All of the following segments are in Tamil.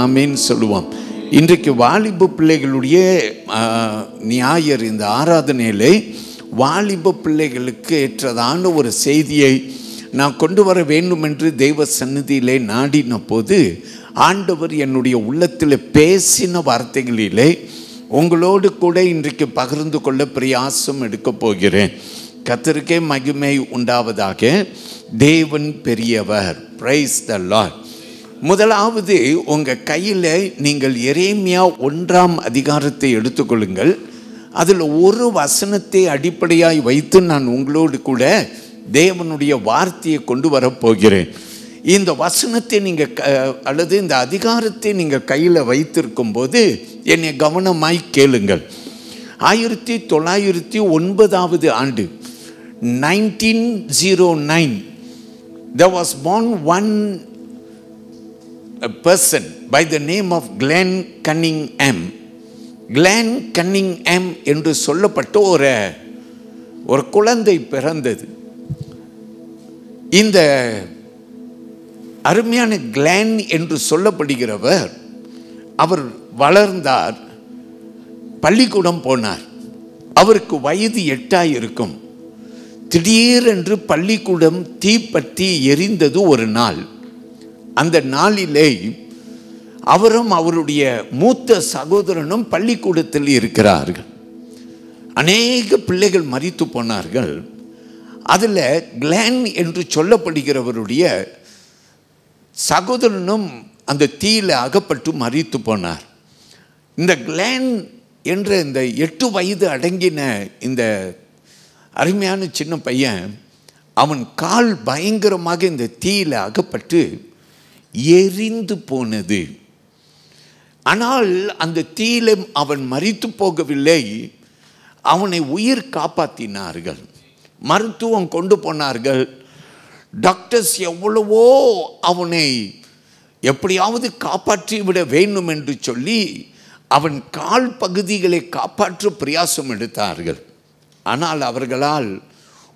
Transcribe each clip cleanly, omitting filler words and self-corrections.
ஆமேன்னு சொல்லுவோம். இன்றைக்கு வாலிப பிள்ளைகளுடைய ஞாயிறு இந்த ஆராதனையிலே வாலிப பிள்ளைகளுக்கு ஏற்றதான ஒரு செய்தியை நான் கொண்டு வர வேண்டும் என்று தெய்வ சந்நிதியிலே நாடின போது ஆண்டவர் என்னுடைய உள்ளத்தில் பேசின வார்த்தைகளிலே உங்களோடு கூட இன்றைக்கு பகிர்ந்து கொள்ள பிரயாசம் எடுக்கப் போகிறேன். கர்த்தருக்கே மகிமை உண்டாவதாக. தேவன் பெரியவர். Praise the Lord. முதலாவது உங்கள் கையில் நீங்கள் எரேமியா 1ஆம் அதிகாரத்தை எடுத்துக்கொள்ளுங்கள். அதில் ஒரு வசனத்தை அடிப்படையாய் வைத்து நான் உங்களோடு கூட தேவனுடைய வார்த்தையை கொண்டு வரப்போகிறேன். இந்த வசனத்தை நீங்கள் அல்லது இந்த அதிகாரத்தை நீங்கள் கையில் வைத்திருக்கும் போது என்னை கவனமாய் கேளுங்கள். 1909 ஆண்டு 1909 there was born one a person by the name of Glenn Cunningham. Glenn Cunningham என்று சொல்லப்பட்ட ஒரு குழந்தை பிறந்தது. இந்த அருமையான கிளான் என்று சொல்லப்படுகிறவர் அவர் வளர்ந்தார், பள்ளிக்கூடம் போனார். அவருக்கு வயது 8 இருக்கும். திடீரென்று பள்ளிக்கூடம் தீப்பற்றி எரிந்தது ஒரு நாள். அந்த நாளிலே அவரும் அவருடைய மூத்த சகோதரனும் பள்ளிக்கூடத்தில் இருக்கிறார்கள். அநேக பிள்ளைகள் மரித்து போனார்கள். அதில் கிளான் என்று சொல்லப்படுகிறவருடைய சகோதரனும் அந்த தீயில் அகப்பட்டு மரித்து போனார். இந்த கிளான் என்ற இந்த 8 வயது அடங்கின இந்த அருமையான சின்ன பையன், அவன் கால் பயங்கரமாக இந்த தீயில் அகப்பட்டு எரிந்து போனது. ஆனால் அந்த தீயில அவன் மரித்து போகவில்லை. அவனை உயிர் காப்பாற்றினார்கள். மருத்துவம் கொண்டு போனார்கள். டாக்டர்ஸ் எவ்வளவோ அவனை எப்படியாவது காப்பாற்றி விட வேண்டும் என்று சொல்லி அவன் கால் பகுதிகளை காப்பாற்ற பிரயாசம் எடுத்தார்கள். ஆனால் அவர்களால்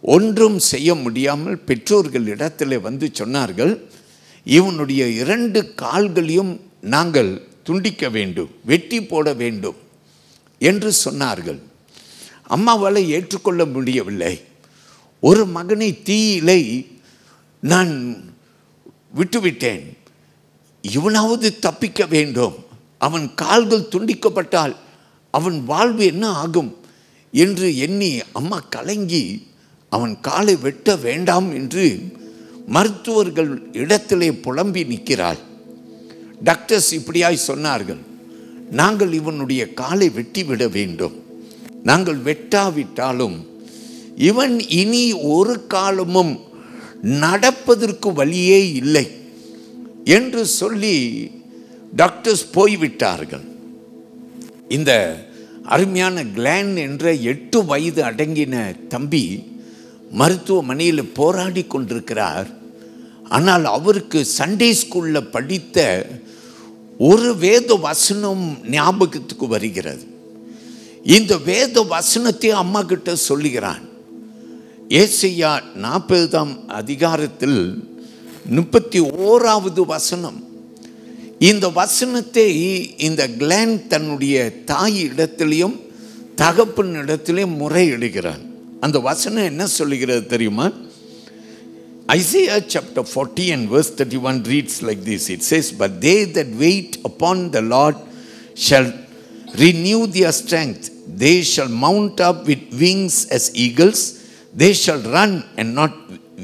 ஒன்றும் செய்ய முடியாமல் பெற்றோர்கள் இடத்துல வந்து சொன்னார்கள், இவனுடைய 2 கால்களையும் நாங்கள் துண்டிக்க வேண்டும், வெட்டி போட வேண்டும் என்று சொன்னார்கள். அம்மாவால் ஏற்றுக்கொள்ள முடியவில்லை. ஒரு மகனை தீயிலை நான் விட்டுவிட்டேன், இவனாவது தப்பிக்க வேண்டும், அவன் கால்கள் துண்டிக்கப்பட்டால் அவன் வாழ்வு என்ன ஆகும் என்று எண்ணி அம்மா கலங்கி அவன் காலை வெட்ட வேண்டாம் என்று மருத்துவர்கள் இடத்திலே புலம்பி நிற்கிறாள். டாக்டர்ஸ் இப்படியாய் சொன்னார்கள், நாங்கள் இவனுடைய காலை வெட்டி விட வேண்டும், நாங்கள் வெட்டாவிட்டாலும் இவன் இனி ஒரு காலமும் நடப்பதற்கு வழியே இல்லை என்று சொல்லி டாக்டர்ஸ் போய்விட்டார்கள். இந்த அருமையான கிளான் என்ற 8 வயது அடங்கின தம்பி மருத்துவமனையில் போராடி கொண்டிருக்கிறார். ஆனால் அவருக்கு சண்டே ஸ்கூலில் படித்த ஒரு வேத வசனம் ஞாபகத்துக்கு வருகிறது. இந்த வேத வசனத்தை அம்மா கிட்ட சொல்லுகிறான். ஏசாயா 40ஆம் அதிகாரத்தில் 31வது வசனம். இந்த வசனத்தை இந்த கிளான் தன்னுடைய தாய் இடத்திலையும் தகப்பன் இடத்திலையும் முறையிடுகிறான். அந்த வசனம் என்ன சொல்லுகிறது தெரியுமா? Isaiah chapter 40 and verse 31 reads like this. It says, but they that wait upon the Lord shall renew their strength. They shall mount up with wings as eagles. They shall run and not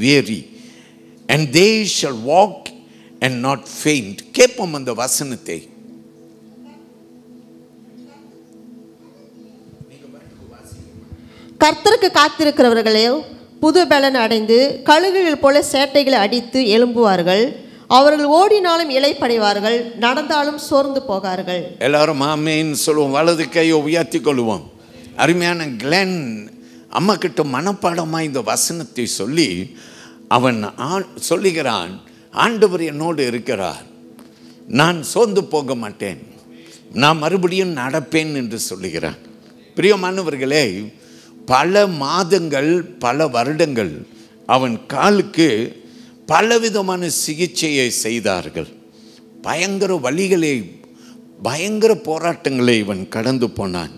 weary, and they shall walk and not faint. கேட்போம் அந்த வசனத்தை. கர்த்தருக்கு காத்திருக்கிறவர்களே புது பலன் அடைந்து கழுகுகள் போல சேட்டைகளை அடித்து எழும்புவார்கள். அவர்கள் ஓடினாலும் இளைப்படைவார்கள், நடந்தாலும் சோர்ந்து போகார்கள். எல்லாரும் ஆமென் சொல்லுவோம். வலது கையை உயர்த்தி கொள்வோம். அருமையான கிளான் அம்மா கிட்ட மனப்பாடமாக இந்த வசனத்தை சொல்லி அவன் சொல்லுகிறான், ஆண்டவர் என்னோடு இருக்கிறார், நான் சோர்ந்து போக மாட்டேன், நான் மறுபடியும் நடப்பேன் என்று சொல்லுகிறான். பிரியமானவர்களே, பல மாதங்கள் பல வருடங்கள் அவன் காலுக்கு பலவிதமான சிகிச்சையை செய்தார்கள். பயங்கர வழிகளை, பயங்கர போராட்டங்களை இவன் கடந்து போனான்.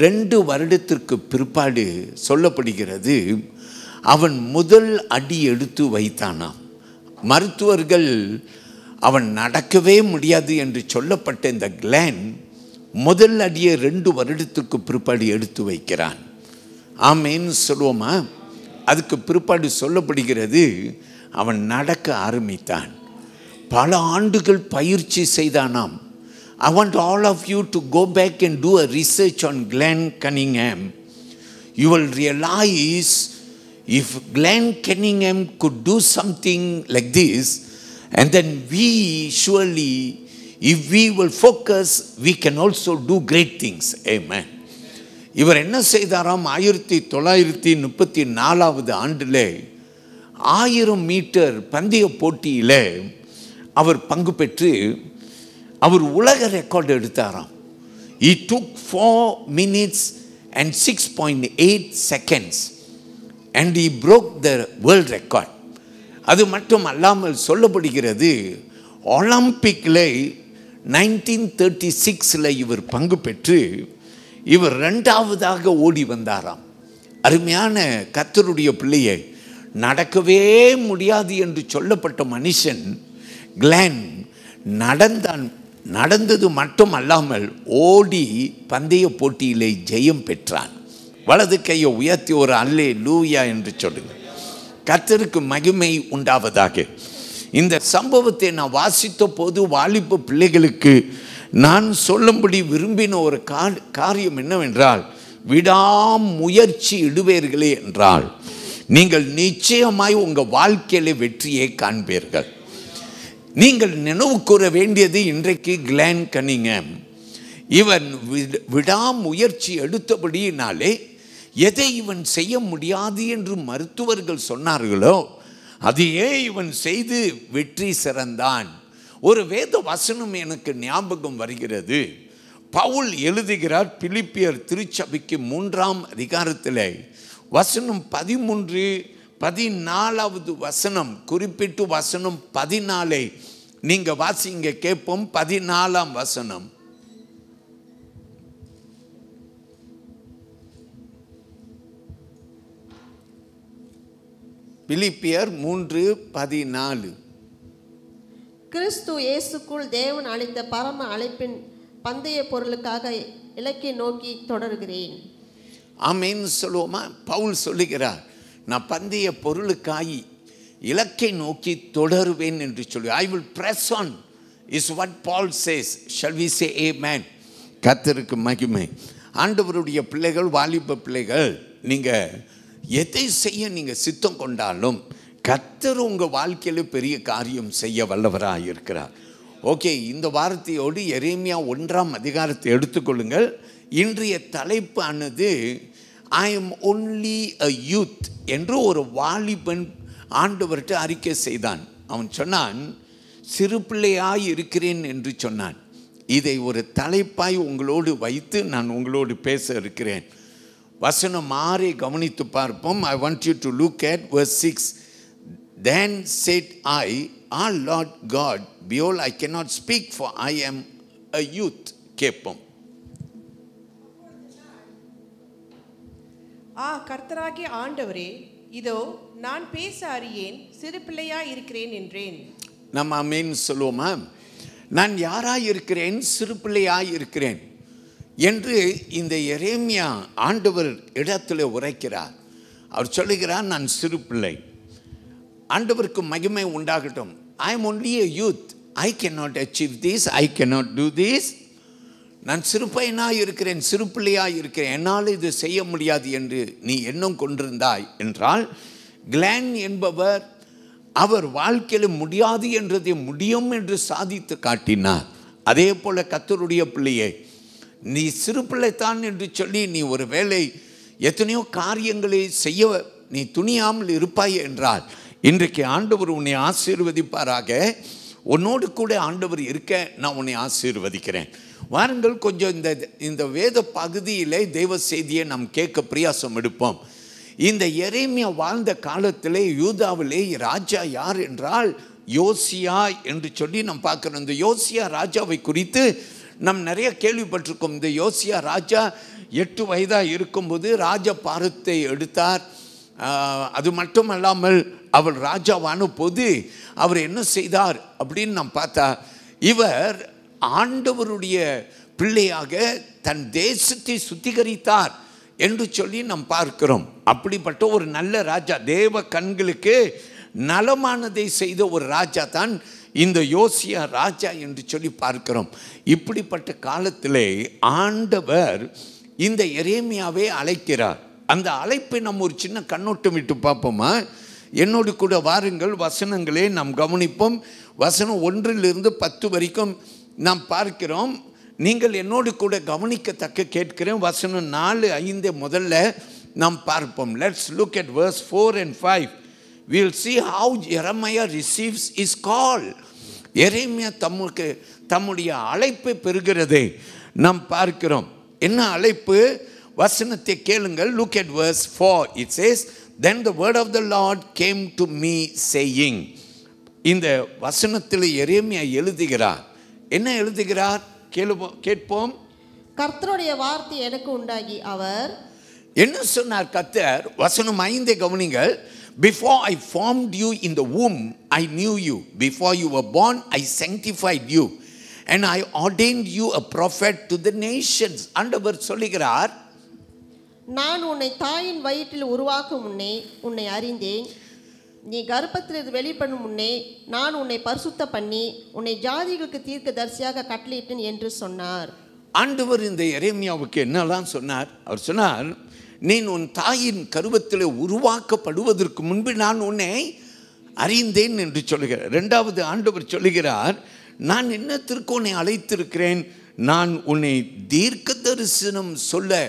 2 வருடத்திற்கு பிற்பாடு சொல்லப்படுகிறது, அவன் முதல் அடி எடுத்து வைத்தானாம். மருத்துவர்கள் அவன் நடக்கவே முடியாது என்று சொல்லப்பட்ட இந்த கிளென் முதல் அடியை 2 வருடத்துக்கு பிற்பாடு எடுத்து வைக்கிறான். ஆமேன்னு சொல்லுவோமா? அதுக்கு பிற்பாடு சொல்லப்படுகிறது, அவன் நடக்க ஆரம்பித்தான். பல ஆண்டுகள் பயிற்சி செய்தானாம். I want all of you to go back and do a research on Glenn Cunningham. You will realize if Glenn Cunningham could do something like this, and then we surely, if we will focus, we can also do great things. Amen. இவர் என்ன செய்தாராம்? 1934 ஆண்டில் 1000 மீட்டர் பந்தய போட்டியில் அவர் பங்கு பெற்று அவர் உலக record எடுத்தாராம். He took 4 minutes and 6.8 seconds and he broke the world record. அது மட்டும் அல்லாமல் சொல்லப்படுகிறது, ஒலிம்பிக்கில் 1936 இவர் பங்கு பெற்று இவர் 2வதாக ஓடி வந்தாராம். அருமையான கர்த்தருடைய பிள்ளையை, நடக்கவே முடியாது என்று சொல்லப்பட்ட மனுஷன் கிளென் நடந்தது மட்டும் அல்லாமல் ஓடி பந்தய போட்டியிலே ஜெயம் பெற்றான். வலது கையை உயர்த்தி ஒரு அல்லேலூயா என்று சொல்லுங்க. கர்த்தருக்கு மகிமை உண்டாவதாக. இந்த சம்பவத்தை நான் வாசித்த போது வாலிப பிள்ளைகளுக்கு நான் சொல்லும்படி விரும்பின ஒரு காரியம் என்னவென்றால், விடாமுயற்சி இடுவீர்களே என்றால் நீங்கள் நிச்சயமாய் உங்கள் வாழ்க்கையிலே வெற்றியை காண்பீர்கள். நீங்கள் நினைவு கூற வேண்டியது, இன்றைக்கு கிளென் கனிங்ஹாம் இவன் விடாமுயற்சி எடுத்தபடியினாலே எதை இவன் செய்ய முடியாது என்று மருத்துவர்கள் சொன்னார்களோ அதையே இவன் செய்து வெற்றி சிறந்தான். ஒரு வேத வசனம் எனக்கு ஞாபகம் வருகிறது. பவுல் எழுதுகிறார் பிலிப்பியர் திருச்சபைக்கு 3ஆம் அதிகாரத்தில் வசனம் 13-14 வசனம், குறிப்பிட்டு வசனம் 14 நீங்க வாசிங்க கேட்போம். 14ஆம் வசனம். பிலிப்பியர் 3:14. கிறிஸ்து இயேசுக்குள் தேவன் அளித்த பரம அழைப்பின் பந்தய பொருளுக்காக இலக்கை நோக்கி தொடர்கிறேன். ஆமென் சொல்லுவோமா? பவுல் சொல்லுகிறார், நான் பந்தய பொருளுக்காய் இலக்கை நோக்கி தொடருவேன் என்று சொல்லி, I will press on is what Paul says. Shall we say amen? கர்த்தருக்கு மகிமை. ஆண்டவருடைய பிள்ளைகள், வாலிப பிள்ளைகள், நீங்கள் எதை செய்ய நீங்கள் சித்தம் கொண்டாலும் கர்த்தர் உங்கள் வாழ்க்கையில் பெரிய காரியம் செய்ய வல்லவராக இருக்கிறார். ஓகே, இந்த வார்த்தையோடு எரேமியா 1ஆம் அதிகாரத்தை எடுத்துக்கொள்ளுங்கள். இன்றைய தலைப்பு ஆனது I am only a youth என்று ஒரு வாலிபன் ஆண்டவர்கிட்ட அறிக்கை செய்தான். அவன் சொன்னான், சிறு பிள்ளையாய் இருக்கிறேன் என்று சொன்னான். இதை ஒரு தலைப்பாய் உங்களோடு வைத்து நான் உங்களோடு பேச இருக்கிறேன். வசனம் 6 கவனித்து பார்ப்போம். I want you to look at verse 6. Then said I, our Lord God, behold, I cannot speak, for I am a youth. கேட்போம். கர்த்தராகிய ஆண்டவரே, இதோ நான் பேச அறியேன், சிறு பிள்ளையாய் இருக்கிறேன் என்றேன். நம்ம ஆமென் சொல்லுவோமா? நான் யாராய் இருக்கிறேன்? சிறு பிள்ளையாய் இருக்கிறேன் என்று இந்த எரேமியா ஆண்டவர் இடத்துல உரைக்கிறார். அவர் சொல்லுகிறார், நான் சிறு பிள்ளை. ஆண்டவருக்கு மகிமை உண்டாகட்டும். I am only a youth. I cannot achieve this. I cannot do this. நான் சிறு பையனாக இருக்கிறேன், சிறு பிள்ளையாக இருக்கிறேன், என்னால் இது செய்ய முடியாது என்று நீ எண்ணம் கொண்டிருந்தாய் என்றால், கிளென் என்பவர் அவர் வாழ்க்கையில் முடியாது என்றதை முடியும் என்று சாதித்து காட்டினார். அதே போல கர்த்தருடைய பிள்ளையை, நீ சிறு பிள்ளைத்தான் என்று சொல்லி நீ ஒரு வேளை எத்தனையோ காரியங்களை செய்ய நீ துணியாமல் இருப்பாய் என்றால், இன்றைக்கு ஆண்டவர் உன்னை ஆசீர்வதிப்பாராக. உன்னோடு கூட ஆண்டவர் இருக்க நான் உன்னை ஆசீர்வதிக்கிறேன். வாருங்கள், கொஞ்சம் இந்த வேத பகுதியிலே தெய்வ செய்தியை நாம் கேட்க பிரயாசம் எடுப்போம். இந்த எரேமியா வாழ்ந்த காலத்திலே யூதாவிலே ராஜா யார் என்றால் யோசியா என்று சொல்லி நாம் பார்க்குறோம். இந்த யோசியா ராஜாவை குறித்து நாம் நிறைய கேள்விப்பட்டிருக்கோம். இந்த யோசியா ராஜா 8 வயதாக இருக்கும்போது ராஜ பாரத்தை எடுத்தார். அது மட்டுமல்லாமல் அவர் ராஜாவான போது அவர் என்ன செய்தார் அப்படின்னு நாம் பார்த்தா, இவர் ஆண்டவருடைய பிள்ளையாக தன் தேசத்தை சுத்திகரித்தார் என்று சொல்லி நாம் பார்க்கிறோம். அப்படிப்பட்ட ஒரு நல்ல ராஜா, தேவ கண்களுக்கு நலமானதை செய்த ஒரு ராஜா தான் இந்த யோசியா ராஜா என்று சொல்லி பார்க்கிறோம். இப்படிப்பட்ட காலத்திலே ஆண்டவர் இந்த எரேமியாவை அழைக்கிறார். அந்த அழைப்பை நம்ம ஒரு சின்ன கண்ணோட்டம் விட்டு பார்ப்போமா? என்னோடு கூட வாருங்கள், வசனங்களே நாம் கவனிப்போம். வசனம் 1 - 10 வரைக்கும் நாம் பார்க்கிறோம். நீங்கள் என்னோடு கூட கவனிக்கத்தக்க கேட்கிறேன். வசனம் 4, 5 முதல்ல நாம் பார்ப்போம். Let's look at verse 4 and 5. we will see how Jeremiah receives his call. எரேமியா தம்முடைய அழைப்பை பெறுகிறதை நாம் பார்க்கிறோம். என்ன அழைப்பு? வசனத்தை கேளுங்கள். look at verse 4. it says, then the word of the Lord came to me saying. இந்த வசனத்தில் எரேமியா எழுதுகிறார். என்ன எழுதுகிறார்? கேட்போம். கர்த்தருடைய வார்த்தை எனக்கு உண்டாகி அவர் என்ன சொன்னார் கர்த்தர்? வசனம் 5 கவனிங்கள். before I formed you in the womb I knew you, before you were born I sanctified you and I ordained you a prophet to the nations. ஆண்டவர் சொல்லுகிறார், நான் உன்னை தாயின் வயிற்றில் உருவாக்கும் முன்னே உன்னை அறிந்தேன், நீ கர்ப்பத்தில் வெளிப்படும் முன்னே நான் உன்னை பரிசுத்த பண்ணி உன்னை ஜாதிகளுக்கு தீர்க்கதரிசியாக கட்டளையிட்டேன் என்று சொன்னார். ஆண்டவர் இந்த எரேமியாவுக்கு என்னெல்லாம் சொன்னார்? அவர் சொன்னார், நீ உன் தாயின் கருவத்தில் உருவாக்கப்படுவதற்கு முன்பு நான் உன்னை அறிந்தேன் என்று சொல்லுகிறார். 2வது ஆண்டவர் சொல்லுகிறார், நான் என்னத்திற்கு உன்னை அழைத்திருக்கிறேன்? நான் உன்னை தீர்க்க தரிசனம் சொல்ல,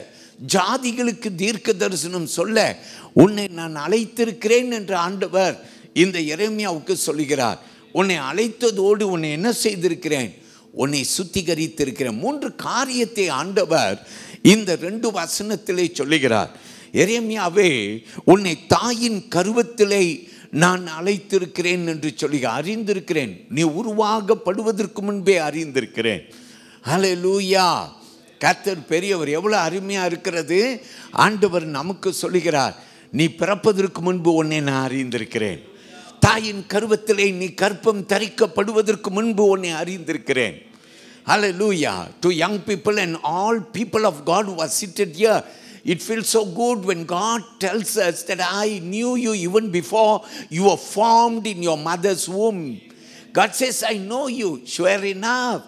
ஜாதிகளுக்கு தீர்க்க தரிசனம் சொல்ல உன்னை நான் அழைத்திருக்கிறேன் என்று ஆண்டவர் இந்த எரேமியாவுக்கு சொல்லுகிறார். உன்னை அழைத்ததோடு உன்னை என்ன செய்திருக்கிறேன்? உன்னை சுத்திகரித்திருக்கிறேன். 3 காரியத்தை ஆண்டவர் இந்த 2 வசனத்திலே சொல்லுகிறார். எரேமியாவே, உன்னை தாயின் கருவத்திலே நான் அழைத்திருக்கிறேன் என்று சொல்லி அறிந்திருக்கிறேன். நீ உருவாகப்படுவதற்கு முன்பே அறிந்திருக்கிறேன். ஹல்லேலூயா! கர்த்தர் பெரியவர். எவ்வளவு அருமையா இருக்கிறது! ஆண்டவர் நமக்கு சொல்லுகிறார், நீ பிறப்பதற்கு முன்பு உன்னை நான் அறிந்திருக்கிறேன். தாயின் கருவத்திலே நீ கற்பம் தரிக்கப்படுவதற்கு முன்பு உன்னை அறிந்திருக்கிறேன். Hallelujah. To young people and all people of God who are seated here, it feels so good when God tells us that I knew you even before you were formed in your mother's womb. God says, I know you. Sure enough.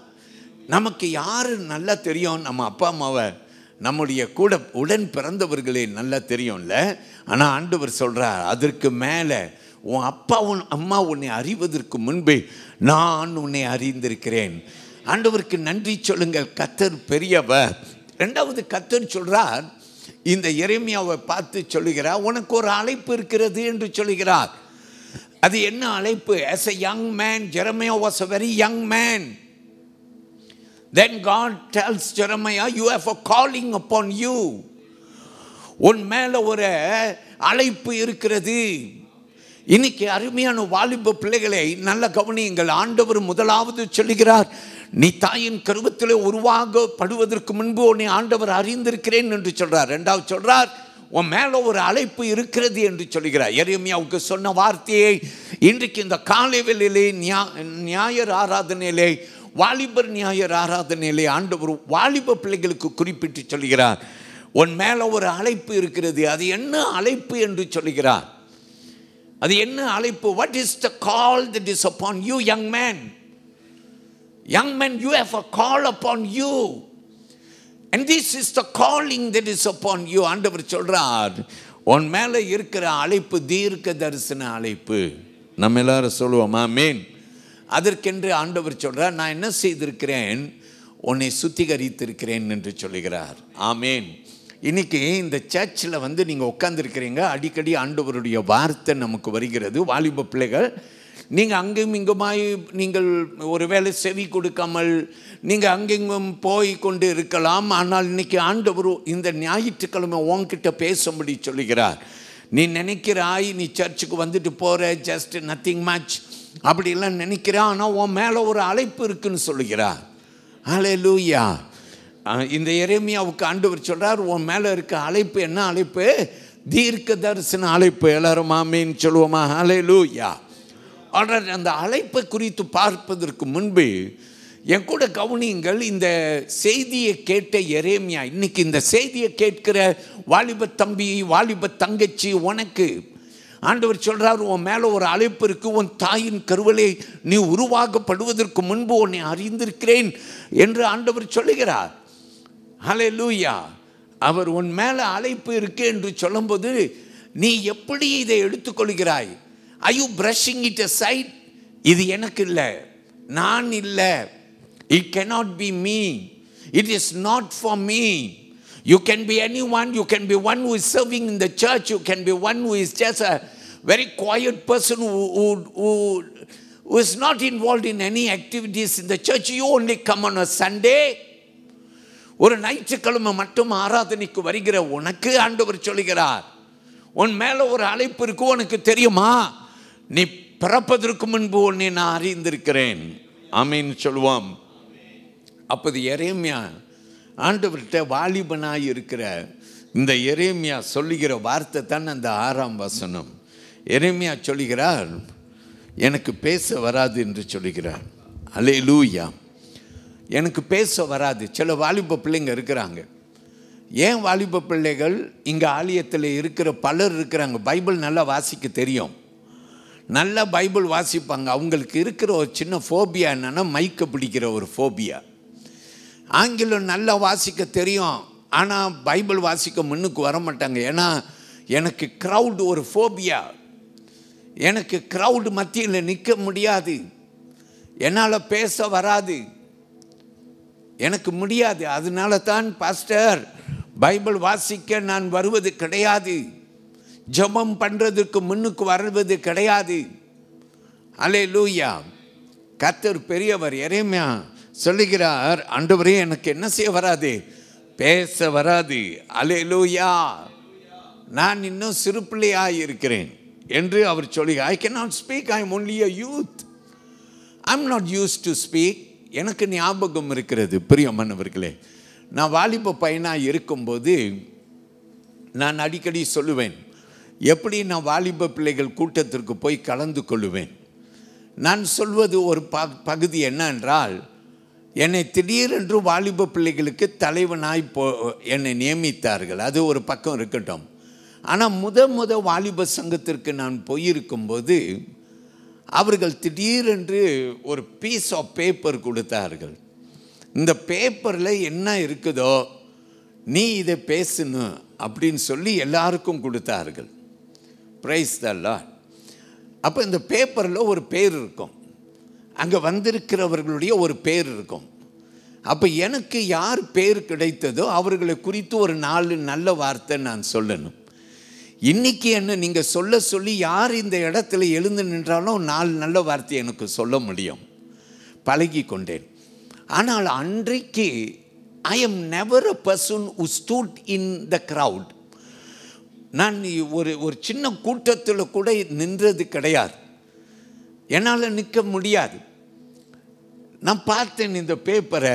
நமக்கு யாரு நல்லா தெரியும்? நம்ம அப்பா அம்மாவை, நம்முடைய கூட உடன் பிறந்தவர்களே நல்லா தெரியும்ல. ஆனால் ஆண்டவர் சொல்கிறார், அதற்கு மேலே உன் அப்பா உன் அம்மா உன்னை அறிவதற்கு முன்பே நான் உன்னை அறிந்திருக்கிறேன். ஆண்டவருக்கு நன்றி சொல்லுங்கள். கர்த்தர் பெரியவர். 2வது கர்த்தர் சொல்கிறார், இந்த எரேமியாவை பார்த்து சொல்லுகிறார், உனக்கு ஒரு அழைப்பு இருக்கிறது என்று சொல்லுகிறார். அது என்ன அழைப்பு? As a young man, Jeremiah was a very young man. Then God tells Jeremiah, you have a calling upon you. உன் மேல ஒரு அழைப்பு இருக்கிறது. இன்னைக்கு அருமையான வாலிப பிள்ளைகளை நல்ல கவனியுங்கள். ஆண்டவர் முதலாவது சொல்லுகிறார், நீ தாயின் கருவத்திலே உருவாகப்படுவதற்கு முன்பு உன்னை ஆண்டவர் அறிந்திருக்கிறேன் என்று சொல்றார். 2வது சொல்றார், உன் மேல ஒரு அழைப்பு இருக்கிறது என்று சொல்லுகிறார். எரேமியாவுக்கு சொன்ன வார்த்தையை இன்றைக்கு இந்த காலை வேளையிலே ஞாயிறு ஆராதனையிலே, வாலிபர் ஞாயிறு ஆராதனையிலே ஆண்டவர் வாலிப பிள்ளைகளுக்கு குறிப்பிட்டு சொல்கிறார், உன் மேல ஒரு அழைப்பு இருக்கிறது. அது என்ன அழைப்பு என்று சொல்கிறார்? அது என்ன அழைப்பு? What is the call that is upon you, young man? Young man, you have a call upon you. And this is the calling that is upon you. ஆண்டவர் சொல்றார், உன் மேல இருக்கிற அழைப்பு தீர்க்க தரிசன அழைப்பு. நம்ம எல்லாரும் சொல்லுவோம் ஆமென். அதற்கென்று ஆண்டவர் சொல்றார், நான் என்ன செய்திருக்கிறேன்? உன்னை சுத்திகரித்திருக்கிறேன் என்று சொல்லுகிறார். ஆமென். இன்னைக்கு இந்த சர்ச்சில் நீங்கள் உட்காந்துருக்கிறீங்க. அடிக்கடி ஆண்டவருடைய வார்த்தை நமக்கு வருகிறது. வாலிப பிள்ளைகள், நீங்கள் அங்கும் இங்குமாய் நீங்கள் ஒருவேளை செவி கொடுக்காமல் நீங்கள் அங்கெங்கும் போய் கொண்டு இருக்கலாம். ஆனால் இன்னைக்கு ஆண்டவர் இந்த ஞாயிற்றுக்கிழமை உன்கிட்ட பேசும்படி சொல்லுகிறார். நீ நினைக்கிறாய், நீ சர்ச்சுக்கு வந்துட்டு போகிற, ஜஸ்ட் நத்திங் மச், அப்படிலாம் நினைக்கிறான். ஆனால் உன் மேலே ஒரு அழைப்பு இருக்குன்னு சொல்லுகிறார். ஹல்லேலூயா. இந்த எரேமியாவுக்கு ஆண்டவர் சொல்கிறார், உன் மேலே இருக்க அழைப்பு என்ன அழைப்பு? தீர்க்க தரிசன அழைப்பு. எல்லாரும் ஆமீன் சொல்லுவோமா? ஹல்லேலூயா. ஆனால் அந்த அழைப்பை குறித்து பார்ப்பதற்கு முன்பு என் கூட கவனியுங்கள். இந்த செய்தியை கேட்ட எரேமியா, இன்னைக்கு இந்த செய்தியை கேட்கிற வாலிப தம்பி, வாலிப தங்கச்சி, உனக்கு ஆண்டவர் சொல்கிறார், உன் மேலே ஒரு அழைப்பு இருக்குது. உன் தாயின் கருவலை நீ உருவாக்கப்படுவதற்கு முன்பு உன்னை அறிந்திருக்கிறேன் என்று ஆண்டவர் சொல்லுகிறார். ஹல்லேலூயா. அவர் உன் மேலே அழைப்பு இருக்கு என்று சொல்லும்போது நீ எப்படி இதை எடுத்துக்கொள்கிறாய்? Are you brushing it aside? இது எனக்கு இல்லை, நான் இல்லை, it cannot be me, it is not for me. You can be anyone. You can be one who is serving in the church. You can be one who is just a very quiet person who is not involved in any activities in the church. You only come on a Sunday. ஒரு ஞாயிற்றுக்கிழமை மட்டும் ஆராதனைக்கு வருகிற உனக்கு ஆண்டவர் சொல்லுகிறார், உன் மேலே ஒரு அழைப்பு இருக்கு. உனக்கு தெரியுமா? நீ பிறப்பதற்கு முன்பு உன்னை நான் அறிந்திருக்கிறேன். ஆமீன் சொல்லுவோம். அப்போது எரேமியா ஆண்டவர்கிட்ட வாலிபனாய் இருக்கிற இந்த எரேமியா சொல்லுகிற வார்த்தை தான் அந்த 6ஆம் வசனம். எரேமியா சொல்லுகிறார், எனக்கு பேச வராது என்று சொல்லுகிறார். அல்லேலூயா. எனக்கு பேச வராது. சில வாலிப பிள்ளைங்க இருக்கிறாங்க. ஏன் வாலிப பிள்ளைகள்? இங்கே ஆலயத்தில் இருக்கிற பலர் இருக்கிறாங்க, பைபிள் நல்லா வாசிக்க தெரியும், நல்லா பைபிள் வாசிப்பாங்க. அவங்களுக்கு இருக்கிற ஒரு சின்ன ஃபோபியா என்னென்னா, மைக்கை பிடிக்கிற ஒரு ஃபோபியா. ஆங்கிலம் நல்லா வாசிக்க தெரியும், ஆனால் பைபிள் வாசிக்க முன்னுக்கு வர மாட்டாங்க. ஏன்னா எனக்கு க்ரௌடு ஒரு ஃபோபியா. எனக்கு க்ரௌடு மத்தியில் நிற்க முடியாது, என்னால் பேச வராது, எனக்கு முடியாது. அதனால தான் பாஸ்டர் பைபிள் வாசிக்க நான் வருவது கிடையாது, ஜெபம் பண்ணுறதுக்கு முன்னுக்கு வருவது கிடையாது. அல்லேலூயா. கர்த்தர் பெரியவர். எரேமியா சொல்லுகிறார், ஆண்டவரே எனக்கு என்ன செய்ய வராது? பேச வராது. அல்லேலூயா. நான் இன்னும் சிறு பிள்ளையாக இருக்கிறேன் என்று அவர் சொல்லி, ஐ cannot speak, I am only a youth, I am not used to speak. எனக்கு ஞாபகம் இருக்கிறது பிரியமானவர்களே, நான் வாலிப பையனாக இருக்கும்போது நான் அடிக்கடி சொல்லுவேன், எப்படி நான் வாலிப பிள்ளைகள் கூட்டத்திற்கு போய் கலந்து கொள்ளுவேன். நான் சொல்வது ஒரு பகுதி என்னென்றால், என்னை திடீரென்று வாலிப பிள்ளைகளுக்கு தலைவனாய் என்னை நியமித்தார்கள். அது ஒரு பக்கம் இருக்கட்டும். ஆனால் முத வாலிப சங்கத்திற்கு நான் போயிருக்கும்போது அவர்கள் திடீரென்று ஒரு பீஸ் ஆஃப் பேப்பர் கொடுத்தார்கள். இந்த பேப்பரில் என்ன இருக்குதோ நீ இதை பேசணும் அப்படின்னு சொல்லி எல்லாருக்கும் கொடுத்தார்கள். Praise the Lord. அப்போ இந்த பேப்பரில் ஒரு பேர் இருக்கும், அங்கே வந்திருக்கிறவர்களுடைய ஒரு பேர் இருக்கும். அப்போ எனக்கு யார் பேர் கிடைத்ததோ அவர்களை குறித்து ஒரு 4 நல்ல வார்த்தை நான் சொல்லணும். இன்றைக்கி என்ன நீங்கள் சொல்லி யார் இந்த இடத்துல எழுந்து நின்றாலும் 4 நல்ல வார்த்தை எனக்கு சொல்ல முடியும், பழகி கொண்டேன். ஆனால் அன்றைக்கு I am never a person who stood in the crowd. நான் ஒரு சின்ன கூட்டத்தில் கூட நின்றது கிடையாது, என்னால் நிற்க முடியாது. நான் பார்த்தேன் இந்த பேப்பரை,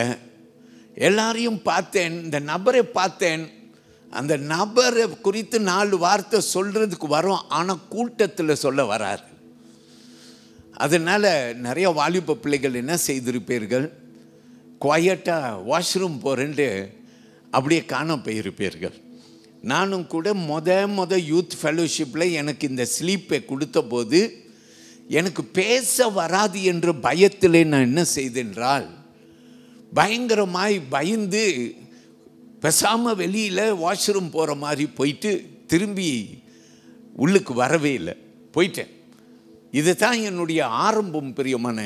எல்லாரையும் பார்த்தேன், இந்த நபரை பார்த்தேன். அந்த நபரை குறித்து 4 வார்த்தை சொல்கிறதுக்கு வரும், ஆனால் கூட்டத்தில் சொல்ல வராது. அதனால் நிறைய வாலிப பிள்ளைகள் என்ன செய்திருப்பீர்கள், குவையட்டாக வாஷ்ரூம் போகிறேன்ட்டு அப்படியே காண போயிருப்பீர்கள். நானும் கூட முத யூத் ஃபெலோஷிப்பில் எனக்கு இந்த ஸ்லீப்பை கொடுத்த போது எனக்கு பேச வராது என்ற பயத்திலே நான் என்ன செய்தென்றால், பயங்கரமாய் பயந்து பேசாமல் வெளியில் வாஷ்ரூம் போகிற மாதிரி போயிட்டு திரும்பி உள்ளுக்கு வரவே இல்லை, போயிட்டேன். இதுதான் என்னுடைய ஆரம்பம். பிரியமான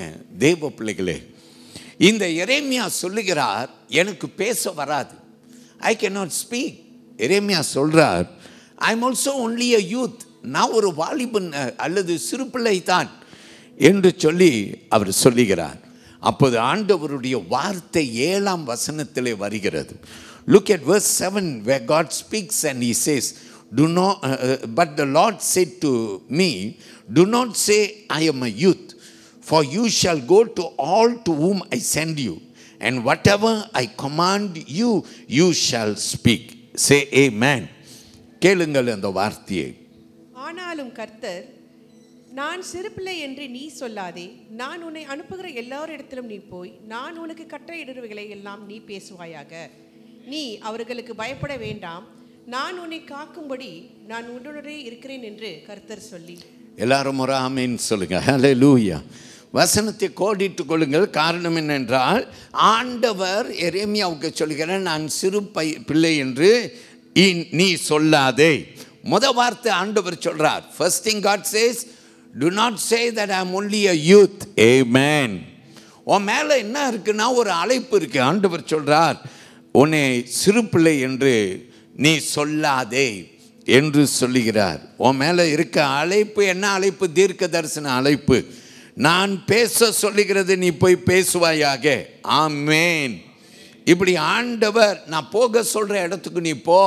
தேவ பிள்ளைகளே, இந்த எரேமியா சொல்லுகிறார், எனக்கு பேச வராது, ஐ cannot speak. எரேமியா சொல்கிறார், I am also only a youth, நான் ஒரு வாலிபன் அல்லது சிறு பிள்ளை தான் என்று சொல்லி அவர் சொல்லுகிறார். அப்போது ஆண்டவருடைய வார்த்தை 7ஆம் வசனத்திலே வருகிறது. Look at verse 7 where God speaks and he says, but the Lord said to me, do not say I am a youth, For you shall go to all to whom I send you, and whatever I command you, you shall speak. Say amen. கேளுங்கள் அந்த வார்த்தையை. ஆனாலும் கர்த்தர், நான் சிறுபிள்ளை என்று நீ சொல்லாதே, நான் உன்னை அனுப்புகிற எல்லாரிடத்திலும் நீ போய் நான் உனக்கு கட்டளையிடுவவைகளை எல்லாம் நீ பேசுவாயாக. நீ அவர்களுக்கு பயப்பட வேண்டாம், நான் உன்னை காக்கும்படி நான் உன்னுடனே இருக்கிறேன் என்று கர்த்தர் சொல்லி. எல்லாரும் ஒரு ஆமென் சொல்லுங்க. ஹல்லேலூயா. வசனத்தை கோடிட்டுக் கொள்ளுங்கள். காரணம் என்னென்றால், ஆண்டவர் எரேமியாவுக்கு சொல்கிறார், நான் சிறு பிள்ளை என்று நீ சொல்லாதே. வார்த்தை ஆண்டவர் சொல்றார். First thing God says, do not say that I am only a youth. Amen. உன் மேலே என்ன இருக்குன்னா ஒரு அழைப்பு இருக்கு. ஆண்டவர் சொல்றார், உன்னை சிறு பிள்ளை என்று நீ சொல்லாதே என்று சொல்லுகிறார். உன் மேலே இருக்க அழைப்பு என்ன அழைப்பு? தீர்க்க தரிசன அழைப்பு. நான் பேச சொல்லுகிறது நீ போய் பேசுவாயாக. ஆமேன். இப்படி ஆண்டவர் நான் போக சொல்கிற இடத்துக்கு நீ போ,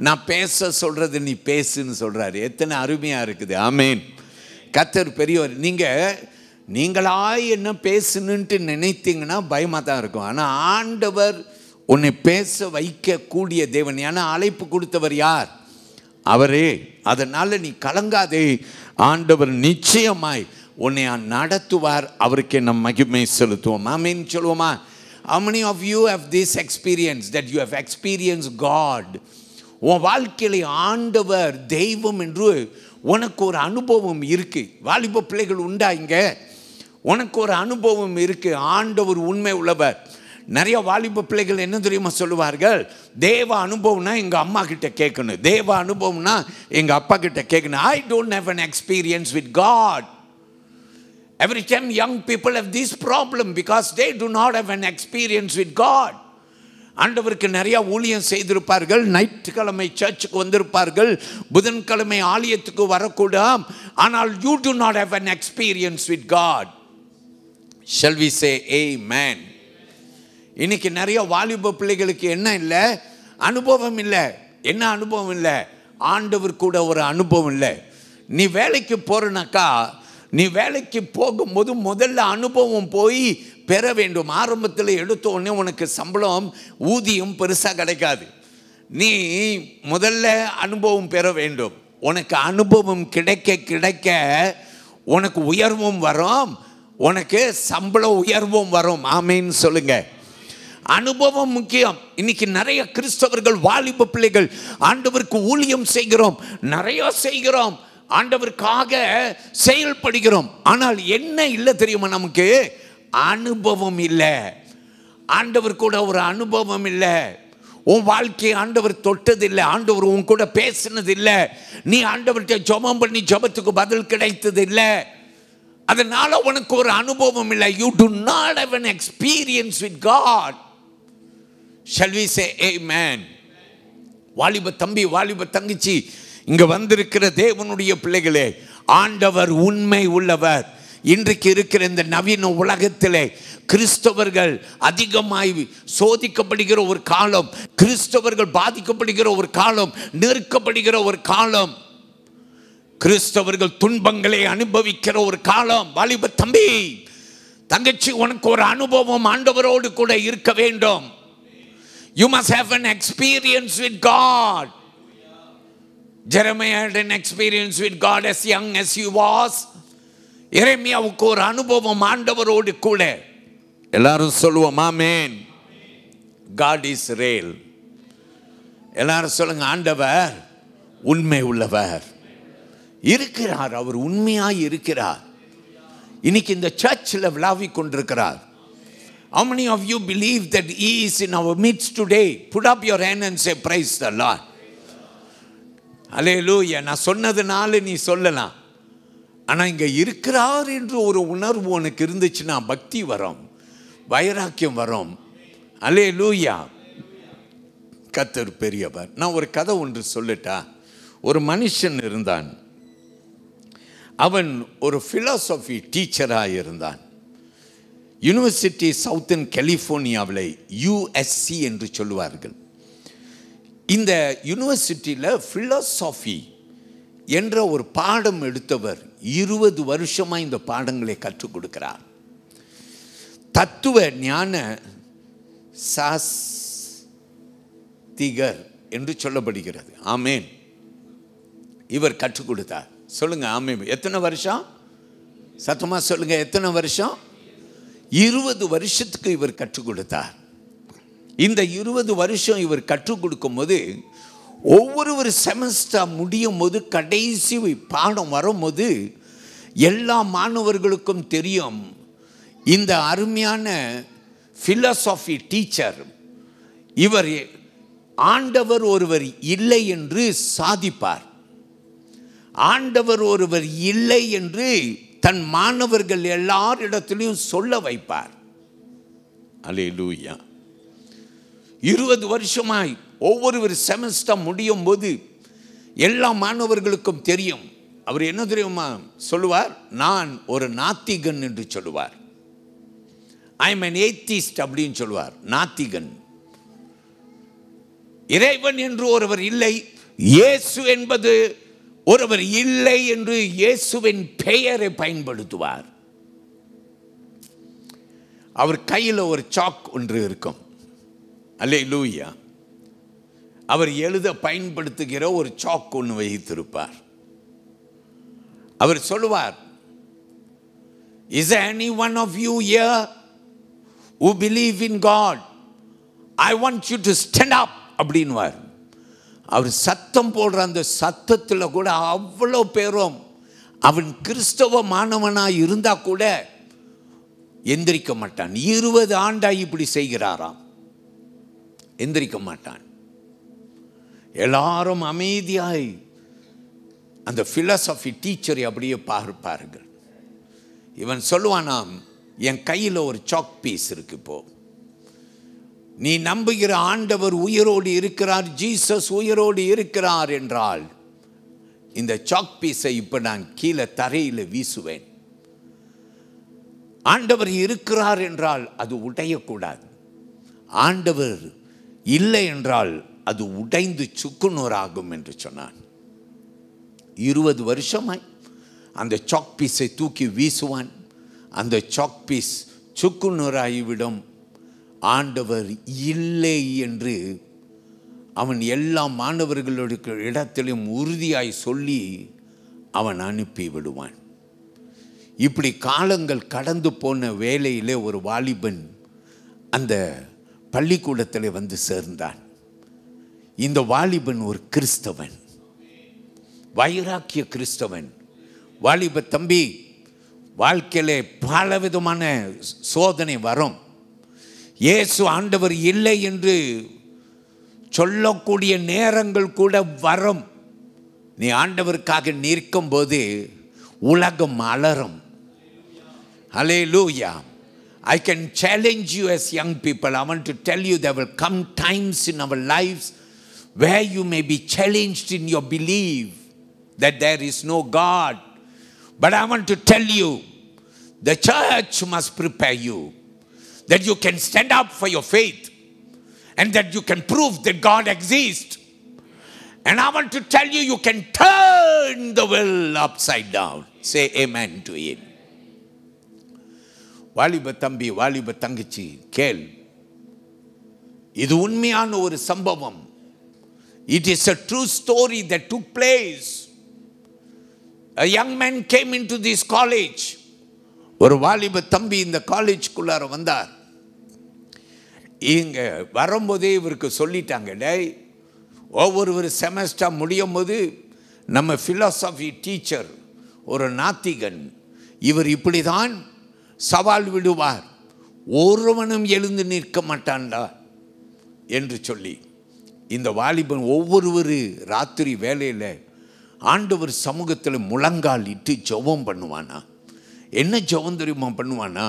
நான் பேச சொல்கிறது நீ பேசுன்னு சொல்கிறாரு. எத்தனை அருமையாக இருக்குது. ஆமேன். கர்த்தர் பெரியவர். நீங்களாய் என்ன பேசணுன்ட்டு நினைத்தீங்கன்னா பயமாக தான் இருக்கும். ஆனால் ஆண்டவர் உன்னை பேச வைக்கக்கூடிய தேவன். ஏன்னா அழைப்பு கொடுத்தவர் யார்? அவரே. அதனால் நீ கலங்காதே. ஆண்டவர் நிச்சயமாய் உன்னை நடத்துவார். அவருக்கே நம் மகிமை செலுத்துவோம். ஆமென் சொல்லுவோமா? How many of you have this experience, that you have experienced God? உன் வாழ்க்கையில் ஆண்டவர் தெய்வம் என்று உனக்கு ஒரு அனுபவம் இருக்கு. வாலிப பிள்ளைகள் உண்டா இங்க? உனக்கு ஒரு அனுபவம் இருக்கு. ஆண்டவர் உண்மை உள்ளவர். நிறைய வாலிப பிள்ளைகள் என்ன தெரியுமா சொல்லுவார்கள்? தேவ அனுபவம்னா எங்கள் அம்மா கிட்ட கேட்கணும், தேவ அனுபவம்னா எங்கள் அப்பா கிட்ட கேட்கணும். I don't have an experience with God. Every time young people have this problem because they do not have an experience with God. ஆண்டவருக்கு நிறைய ஊழியம் செய்திருப்பார்கள், ஞாயிற்றுக்கிழமை சர்ச்சுக்கு வந்திருப்பார்கள், புதன்கிழமை ஆலயத்துக்கு வரக்கூடாது. ஆனால் you do not have an experience with God. Shall we say amen? இன்னைக்கு நிறைய வாலிப பிள்ளைகளுக்கு என்ன இல்லை? அனுபவம் இல்லை. என்ன அனுபவம் இல்லை? ஆண்டவர் கூட ஒரு அனுபவம் இல்லை. நீ வேலைக்கு போறனாக்கா, நீ வேலைக்கு போகும்போது முதல்ல அனுபவம் போய் பெற வேண்டும். ஆரம்பத்தில் எடுத்த உடனே உனக்கு சம்பளம் ஊதியம் பெருசாக கிடைக்காது. நீ முதல்ல அனுபவம் பெற வேண்டும். உனக்கு அனுபவம் கிடைக்க கிடைக்க உனக்கு உயர்வும் வரும், உனக்கு சம்பள உயர்வும் வரும். ஆமேன்னு சொல்லுங்க. அனுபவம் முக்கியம். இன்னைக்கு நிறைய கிறிஸ்தவர்கள் வாலிப பிள்ளைகள் ஆண்டவருக்கு ஊழியம் செய்கிறோம், நிறைய செய்கிறோம், ஆண்டவருக்காக செயல்படுகிறோம். ஆனால் என்ன இல்லை தெரியுமா? நமக்கு அனுபவம் இல்லை. ஆண்டவர் கூட ஒரு அனுபவம் இல்லை. உன் வாழ்க்கையை ஆண்டவர் தொட்டதில்லை, ஆண்டவர் உன் கூட பேசினதில்லை, நீ ஆண்டவர்கிட்ட ஜெபம் பண்ணி ஜெபத்துக்கு பதில் கிடைத்ததில்லை. அதனால உனக்கு ஒரு அனுபவம் இல்லை. You do not have an experience with God. Shall we say amen? வாலிப தம்பி, வாலிப தங்கச்சி, இங்க வந்திருக்கிற தேவனுடைய பிள்ளைகளே, ஆண்டவர் உண்மை உள்ளவர். இன்றைக்கு இருக்கிற இந்த நவீன உலகத்திலே கிறிஸ்தவர்கள் அதிகமாய் சோதிக்கப்படுகிற ஒரு காலம், கிறிஸ்தவர்கள் பாதிக்கப்படுகிற ஒரு காலம், நெருக்கப்படுகிற ஒரு காலம், கிறிஸ்தவர்கள் துன்பங்களை அனுபவிக்கிற ஒரு காலம். வாலிப தம்பி தங்கச்சி, உனக்கு ஒரு அனுபவம் ஆண்டவரோடு கூட இருக்க வேண்டும். You must have an experience with God. Jeremiah had an experience with God as young as he was. எரேமியாவுக்கு ஒரு அனுபவம் ஆண்டவரோடு கூட. எல்லாரும் சொல்லுவோம் ஆமென். God is real. எல்லாரும் சொல்லுங்க, ஆண்டவர் உண்மை உள்ளவர் இருக்கிறார். அவர் உண்மையாய் இருக்கிறார். இன்னைக்கு இந்த சர்ச்சில் விளாவிக் கொண்டிருக்கிறார். How many of you believe that he is in our midst today? Put up your hand and say praise the Lord. Hallelujah. நான் சொன்னதுனால நீ சொல்லலாம், ஆனால் இங்கே இருக்கிறார் என்று ஒரு உணர்வு உனக்கு இருந்துச்சுன்னா பக்தி வரும், வைராக்கியம் வரும். ஹல்லேலூயா. கர்த்தர் பெரியவர். நான் ஒரு கதை ஒன்று சொல்லட்டா? ஒரு மனுஷன் இருந்தான். அவன் ஒரு ஃபிலாசபி டீச்சராக இருந்தான். யூனிவர்சிட்டி சவுத்தன் கலிஃபோர்னியாவில் USC என்று சொல்லுவார்கள். இந்த யூனிவர்சிட்டியில் ஃபிலாசபி என்ற ஒரு பாடம் எடுத்தவர் 20 வருஷமா இந்த பாடங்களை கற்றுக் கொடுக்கிறார். தத்துவ ஞான சாஸ்திகர் என்று சொல்லப்படுகிறது. ஆமேன். இவர் கற்றுக் கொடுத்தார். சொல்லுங்க ஆமேன். எத்தனை வருஷம்? சத்தமா சொல்லுங்க, எத்தனை வருஷம்? 20 வருஷத்துக்கு இவர் கற்றுக் கொடுத்தார். இந்த 20 வருஷம் இவர் கற்றுக் கொடுக்கும் போது ஒவ்வொரு செமஸ்டர் முடியும் போது கடைசி பாடம் வரும்போது எல்லா மாணவர்களுக்கும் தெரியும், இந்த அருமையான பிலாசபி டீச்சர் இவர் ஆண்டவர் ஒருவர் இல்லை என்று சாதிப்பார். ஆண்டவர் ஒருவர் இல்லை என்று தன் மாணவர்கள் எல்லாரிடத்திலையும் சொல்ல வைப்பார். அல்லேலூயா. 20 வருஷமாய் ஒவ்வொரு செமஸ்டர் முடியும் போது எல்லா மாணவர்களுக்கும் தெரியும். அவர் என்ன தெரியுமா சொல்லுவார்? நான் ஒரு நாத்திகன் என்று சொல்லுவார். ஐ எம் an atheist அப்படின்னு சொல்லுவார். நாத்திகன். இறைவன் என்று ஒருவர் இல்லை, இயேசு என்பது ஒருவர் இல்லை என்று இயேசுவின் பெயரை பயன்படுத்துவார். அவர் கையில் ஒரு சாக் ஒன்று இருக்கும். அல்லேலூயா. அவர் எழுத பயன்படுத்துகிற ஒரு சாக் ஒன்று வைத்திருப்பார். அவர் சொல்லுவார், is there any one of you here who believe in God? I want you to stand up அப்படின்வார். அவர் சத்தம் போடுற அந்த சத்தத்தில் கூட அவ்வளோ பேரும் அவன் கிறிஸ்தவ மாணவனாக இருந்தால் கூட எந்திரிக்க மாட்டான். 20 ஆண்டாய் இப்படி செய்கிறாராம். எந்திரிக்க மாட்டான். எல்லாரும் அமைதியாய் அந்த பிலாசபி டீச்சரை அப்படியே பார்ப்பார்கள். இவன் சொல்லுவானாம், என் கையில் ஒரு சாக் பீஸ் இருக்கு, இப்போ நீ நம்புகிற ஆண்டவர் உயிரோடு இருக்கிறார், ஜீசஸ் உயிரோடு இருக்கிறார் என்றால் இந்த சாக் பீஸை இப்போ நான் கீழே தரையில் வீசுவேன். ஆண்டவர் இருக்கிறார் என்றால் அது உடையக்கூடாது. ஆண்டவர் இல்லை என்றால் அது உடைந்து சுக்குநூறாகும் என்று சொன்னான். 20 வருஷமாய் அந்த சாக் பீஸை தூக்கி வீசுவான். அந்த சாக் பீஸ் சுக்குநூறாகிவிடும். ஆண்டவர் இல்லை என்று அவன் எல்லா மாணவர்களுடைய இடத்திலும் உறுதியாய் சொல்லி அவன் அனுப்பி விடுவான். இப்படி காலங்கள் கடந்து போன வேளையிலே ஒரு வாலிபன் அந்த பள்ளிக்கூடத்தில் வந்து சேர்ந்தான். இந்த வாலிபன் ஒரு கிறிஸ்தவன், வைராக்கிய கிறிஸ்தவன். வாலிப தம்பி, வாழ்க்கையிலே பலவிதமான சோதனை வரும். இயேசு ஆண்டவர் இல்லை என்று சொல்லக்கூடிய நேரங்கள் கூட வரும். நீ ஆண்டவருக்காக நிற்கும் போது உலகம் அலறும். Hallelujah. I can challenge you as young people. I want to tell you there will come times in our lives where you may be challenged in your belief that there is no God. But I want to tell you, the church must prepare you that you can stand up for your faith and that you can prove that God exists. And I want to tell you, you can turn the world upside down. Say amen to it. வாலிப தம்பி, வாலிப தங்கச்சி, கேள், இது உண்மையான ஒரு சம்பவம். It is a true story that took place. A young man came into this college. ஒரு வாலிப தம்பி இந்த காலேஜ்குள்ளார வந்தார். இங்க வரும்போதே இவருக்கு சொல்லிட்டாங்க, டேய், ஒவ்வொரு செமஸ்டர் முடியும் போது நம்ம பிலாசபி டீச்சர் ஒரு நாத்திகன், இவர் இப்படி தான் சவால் விடுவார், ஒருவனும் எழுந்து நிற்க மாட்டான்டா என்று சொல்லி இந்த வாலிபன் ஒவ்வொரு ராத்திரி வேலையில் ஆண்டவர் சமூகத்தில் முழங்கால் இட்டு ஜெபம் பண்ணுவானா. என்ன ஜெபம் தெரியுமா பண்ணுவானா?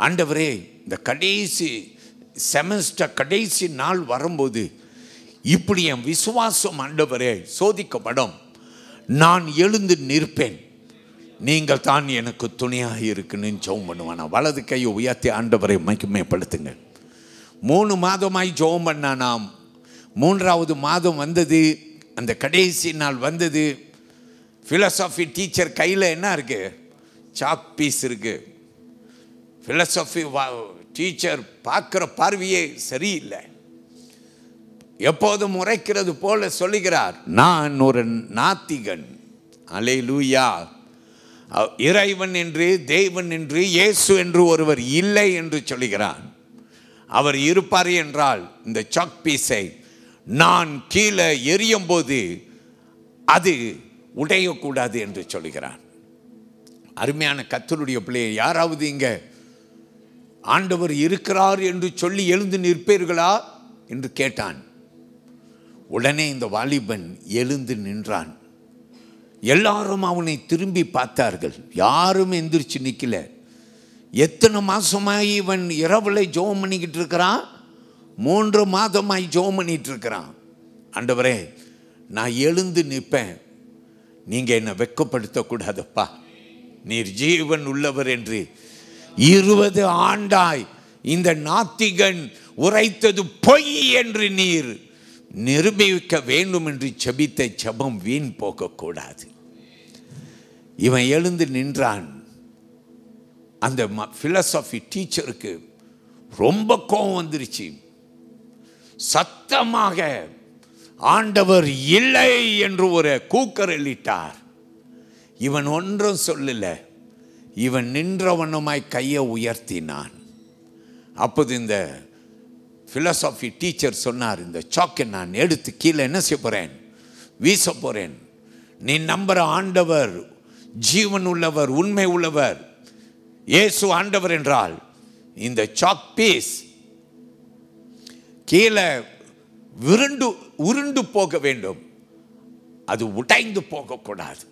ஆண்டவரே, இந்த கடைசி செமஸ்டர் கடைசி நாள் வரும்போது இப்படி என் விசுவாசம் ஆண்டவரே சோதிக்கப்படும், நான் எழுந்து நிற்பேன், நீங்கள் தான் எனக்கு துணையாக இருக்குன்னு ஜெபம் பண்ணுவானா. வலது கையை உயர்த்தி ஆண்டவரை மகிமைப்படுத்துங்க. 3 மாதமாய் ஜெபம் பண்ணானாம். 3வது மாதம் வந்தது, அந்த கடைசி நாள் வந்தது. ஃபிலசாஃபி டீச்சர் கையில் என்ன இருக்கு? சாக் பீஸ் இருக்கு. ஃபிலசாஃபி டீச்சர் பார்க்குற பார்வையே சரியில்லை. எப்போதும் உரைக்கிறது போல சொல்லுகிறார், நான் ஒரு நாத்திகன். அல்லேலூயா. இறைவன் என்று, தேவன் என்று, இயேசு என்று ஒருவர் இல்லை என்று சொல்லுகிறான். அவர் இருப்பார் என்றால் இந்த சாக் பீஸை நான் கீழே எரியும் போது அது உடையக்கூடாது என்று சொல்லுகிறான். அருமையான கர்த்தருடைய பிள்ளையை, யாராவது இங்க ஆண்டவர் இருக்கிறார் என்று சொல்லி எழுந்து நிற்பீர்களா என்று கேட்டான். உடனே இந்த வாலிபன் எழுந்து நின்றான். எல்லாரும் அவனை திரும்பி பார்த்தார்கள். யாரும் எந்திரிச்சு நிற்கல. எத்தனை மாசமாய் இவன் இரவுல ஜெபம் பண்ணிக்கிட்டு இருக்கிறான்? 3 மாதமாய் ஜெபம் பண்ணிட்டு இருக்கிறான். ஆண்டவரே, நான் எழுந்து நிற்பேன், நீங்க என்னை வெட்கப்படுத்தக்கூடாதப்பா, நீர் ஜீவன் உள்ளவர் என்று 20 ஆண்டாய் இந்த நாத்திகன் உரைத்தது பொய் என்று நீர் நிரூபிக்க வேண்டும் என்று செபித்த ஜெபம் வீண் போகக்கூடாது. இவன் எழுந்து நின்றான். அந்த பிலசாபி டீச்சருக்கு ரொம்ப கோபம் வந்துருச்சு. சத்தமாக ஆண்டவர் இல்லை என்று ஒரு கூக்கரலிட்டார். இவன் ஒன்றும் சொல்லல. இவன் நின்றவனுமாய் கையை உயர்த்தினான். அப்போது இந்த பிலசாபி டீச்சர் சொன்னார், இந்த சாக்கை நான் எடுத்து கீழே என்ன செய்ய போறேன்? வீச போறேன். நீ நம்புற ஆண்டவர் ஜீவன் உள்ளவர், உண்மை உள்ளவர், இயேசு ஆண்டவர் என்றால் இந்த சாக் பீஸ் கீழே உருண்டு போக வேண்டும், அது உடைந்து போகக்கூடாது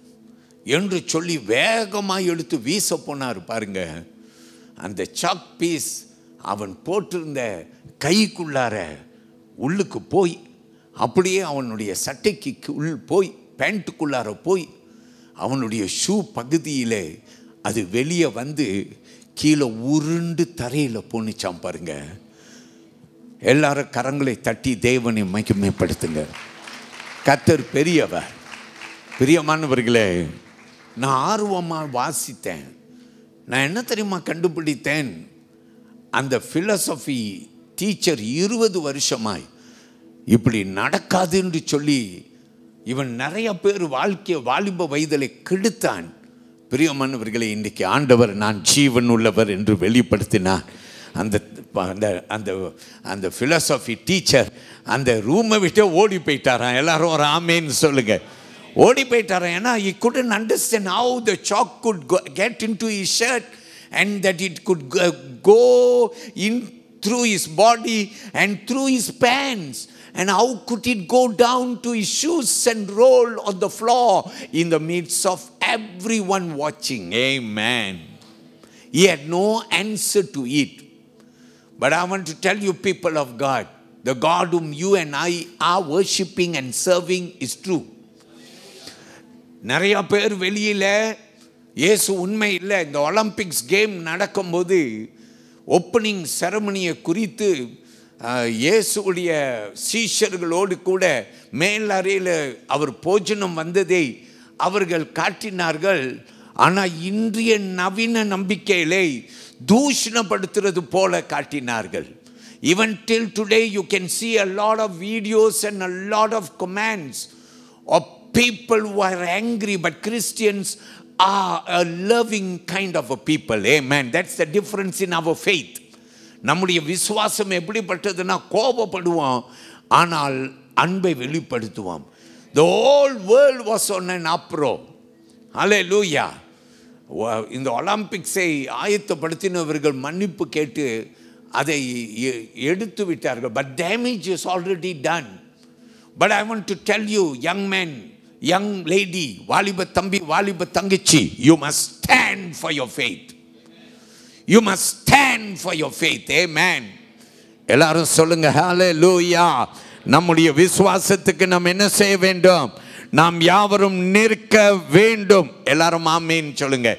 என்று சொல்லி வேகமாக எடுத்து வீச போனார். பாருங்க, அந்த சாக் பீஸ் அவன் போட்டிருந்த கைக்குள்ளார உள்ளுக்கு போய் அப்படியே அவனுடைய சட்டைக்கு உள் போய் பேண்ட்டுக்குள்ளார போய் அவனுடைய ஷூ பகுதியில் அது வெளியே வந்து கீழே உருண்டு தரையில் போனிச்சான். பாருங்க, எல்லாரும் கரங்களை தட்டி தேவனை மகிமைப்படுத்துங்க. கர்த்தர் பெரியவர். பிரியமானவர்களே, நான் ஆர்வமாக வாசித்தேன். நான் என்ன தெரியுமா கண்டுபிடித்தேன்? அந்த பிலசாபி டீச்சர் 20 வருஷமாய் இப்படி நடக்காது என்று சொல்லி இவன் நிறைய பேர் வாலிப வயதிலே கெடுத்தான். பிரியமானவர்களே, இன்றைக்கு ஆண்டவர் நான் ஜீவன் உள்ளவர் என்று வெளிப்படுத்தினார். அந்த அந்த அந்த பிலசாபி டீச்சர் அந்த ரூமை விட்டு ஓடி போயிட்டாராம். எல்லாரும் ஒரு ஆமேன்னு சொல்லுங்க. ஓடி போயிட்டாராம். ஏன்னா he couldn't understand how the chalk could get into his shirt and that it could go in through his body and through his pants, and how could it go down to his shoes and roll on the floor in the midst of everyone watching. Amen. He had no answer to it. But I want to tell you, people of God, the God whom you and I are worshiping and serving is true. நிறைய பேர் வெளியில இயேசு உண்மை இல்லை. இந்த ஒலிம்பிக்ஸ் கேம் நடக்கும்போது ஓப்பனிங் செரமனியை குறித்து இயேசுடைய சீஷர்களோடு கூட மேலறையில் அவர் போஜனம் வந்ததை அவர்கள் காட்டினார்கள். ஆனால் இன்றைய நவீன நம்பிக்கையிலே தூஷணப்படுத்துறது போல காட்டினார்கள். Even till today you can see a lot of videos and a lot of comments of people who are angry, but Christians are a loving kind of a people. Amen. That's the difference in our faith. நம்முடைய விசுவாசம் எப்படிப்பட்டதுன்னா, கோபப்படுவோம் ஆனால் அன்பை வெளிப்படுத்துவோம். The whole world was on an uproar. Hallelujah. இந்த ஒலிம்பிக்ஸை ஆயத்தப்படுத்தினவர்கள் மன்னிப்பு கேட்டு அதை எடுத்து விட்டார்கள். But damage is already done. But I want to tell you, young men, young lady, வாலிப தம்பி, வாலிப தங்கச்சி, you must stand for your faith. You must stand for your faith. Amen. எல்லாரும் சொல்லுங்க ஹalleluya. நம்முடைய விசுவாசத்துக்கு நாம் என்ன செய்ய வேண்டும்? நாம் யாவரும் நிற்க வேண்டும். எல்லாரும் ஆமென் சொல்லுங்க.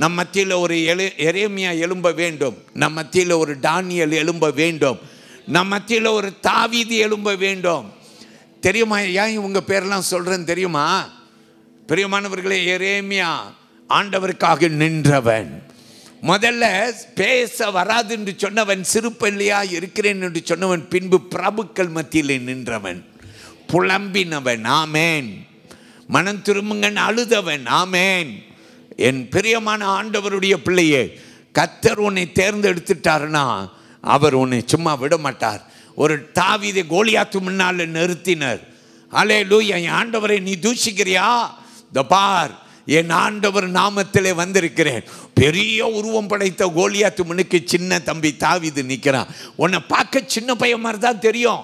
நம் மத்தியில் ஒரு எரேமியா எழும்ப வேண்டும். நம் மத்தியில் ஒரு தானியேல் எழும்ப வேண்டும். நம் மத்தியில் ஒரு தாவீது எழும்ப வேண்டும். தெரியுமா ஏன் உங்க பேரெல்லாம் சொல்றேன்னு தெரியுமா? பிரியமானவர்களே, எரேமியா ஆண்டவருக்காக நின்றவன். முதல்ல பேச வராது என்று சொன்னவன், சிறு பிள்ளையா இருக்கிறேன் என்று சொன்னவன், பின்பு பிரபுக்கள் மத்தியிலே நின்றவன், புலம்பினவன். ஆமேன். மனம் திரும்புங்கன்னு அழுதவன். ஆமேன். என் பிரியமான ஆண்டவருடைய பிள்ளையே, கர்த்தர் உன்னை தேர்ந்தெடுத்துட்டாருன்னா அவர் உன்னை சும்மா விட மாட்டார். ஒரு தாவீதை கோலியாத்து முன்னால் நிறுத்தினர். அல்லேலூயா. என் ஆண்டவரை நீ தூஷிக்கிறியா? இந்த பார், என் ஆண்டவர் நாமத்திலே வந்திருக்கிறேன். பெரிய உருவம் படைத்த கோலியாத்து முன்னுக்கு சின்ன தம்பி தாவீது நிற்கிறான். உன்னை பார்க்க சின்ன பையன் மாதிரி தான் தெரியும்.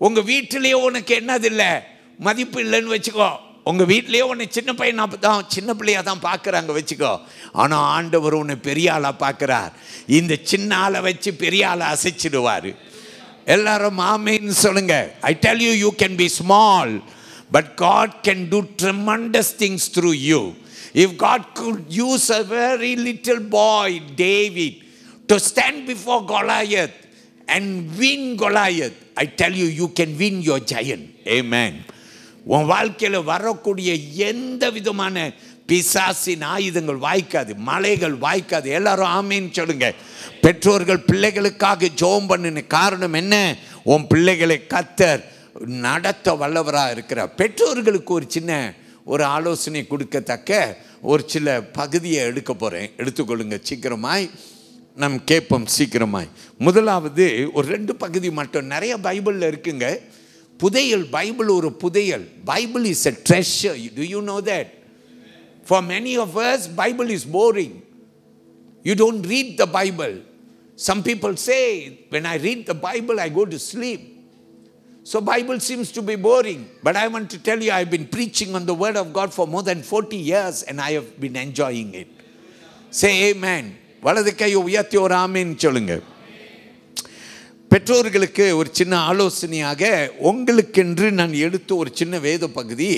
உங்கள் வீட்டிலேயே உனக்கு என்னது இல்லை, மதிப்பு இல்லைன்னு வச்சுக்கோ. உங்கள் வீட்டிலேயே உன்னை சின்ன பையன் தான், சின்ன பிள்ளையாக தான் பார்க்குறாங்க வச்சுக்கோ. ஆனால் ஆண்டவர் உன்னை பெரிய ஆளாக பார்க்குறார். இந்த சின்ன ஆளை வச்சு பெரிய ஆளை அசைச்சிடுவார். எல்லாரும் ஆமேன்னு சொல்லுங்க. I tell you, you can be small, but God can do tremendous things through you. If God could use a very little boy, David, to stand before Goliath and win Goliath, I tell you, you can win your giant. Amen. உன் வாழ்க்கையில் வரக்கூடிய எந்த விதமான பிசாசின் ஆயுதங்கள் வாய்க்காது, மலைகள் வாய்க்காது. எல்லாரும் ஆமேன்னு சொல்லுங்க. பெற்றோர்கள் பிள்ளைகளுக்காக ஜெபம் பண்ணின காரணம் என்ன? உன் பிள்ளைகளை கர்த்தர் நடத்த வல்லவராக இருக்கிறார். பெற்றோர்களுக்கு ஒரு சின்ன ஒரு ஆலோசனை கொடுக்கத்தக்க ஒரு சில பகுதியை எடுக்க போகிறேன். எடுத்துக்கொள்ளுங்க சீக்கிரமாய், நம் கேட்போம் சீக்கிரமாய். முதலாவது ஒரு 2 பகுதி மட்டும். நிறைய பைபிளில் இருக்குங்க. புதையல். பைபிள் ஒரு புதையல். Bible is a treasure. Do you know that? For many of us, Bible is boring. You don't read the Bible. Some people say, when I read the Bible, I go to sleep. So Bible seems to be boring. But I want to tell you, I've been preaching on the Word of God for more than 40 years and I have been enjoying it. Say amen. வலது கையை உயர்த்தி ஒரு ஆமேன் சொல்லுங்க. பெற்றோர்களுக்கு ஒரு சின்ன ஆலோசனையாக உங்களுக்கென்று நான் எடுத்த ஒரு சின்ன வேத பகுதி,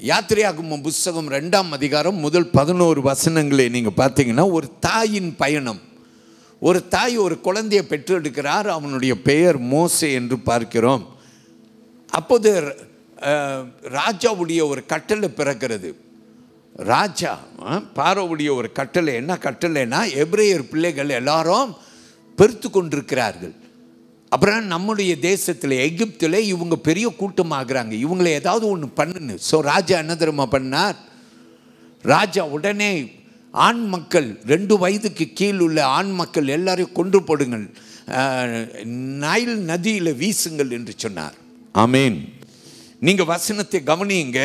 யாத்திரையாகமம் புஸ்தகம் 2ஆம் அதிகாரம் முதல் 11 வசனங்களை நீங்கள் பார்த்தீங்கன்னா, ஒரு தாயின் பயணம். ஒரு தாய் ஒரு குழந்தையை பெற்றெடுக்கிறார். அவனுடைய பெயர் மோசே என்று பார்க்கிறோம். அப்போது ராஜாவுடைய ஒரு கட்டளை பிறக்கிறது. ராஜா பார்வோவுடைய ஒரு கட்டளை. என்ன கட்டளைனா, எபிரேயர் பிள்ளைகள் எல்லாரும் பெருத்து கொண்டிருக்கிறார்கள். அப்புறம் நம்முடைய தேசத்தில் எகிப்தில் இவங்க பெரிய கூட்டமாகறாங்க. இவங்களை ஏதாவது ஒன்று பண்ணுன்னு. ஸோ ராஜா என்ன தெரியுமா பண்ணார்? ராஜா உடனே ஆண் மக்கள், 2 வயதுக்கு கீழ் உள்ள ஆண் மக்கள் எல்லாரையும் கொன்று போடுங்கள், நைல் நதியில் வீசுங்கள் என்று சொன்னார். ஆமேன். நீங்கள் வசனத்தை கவனிங்க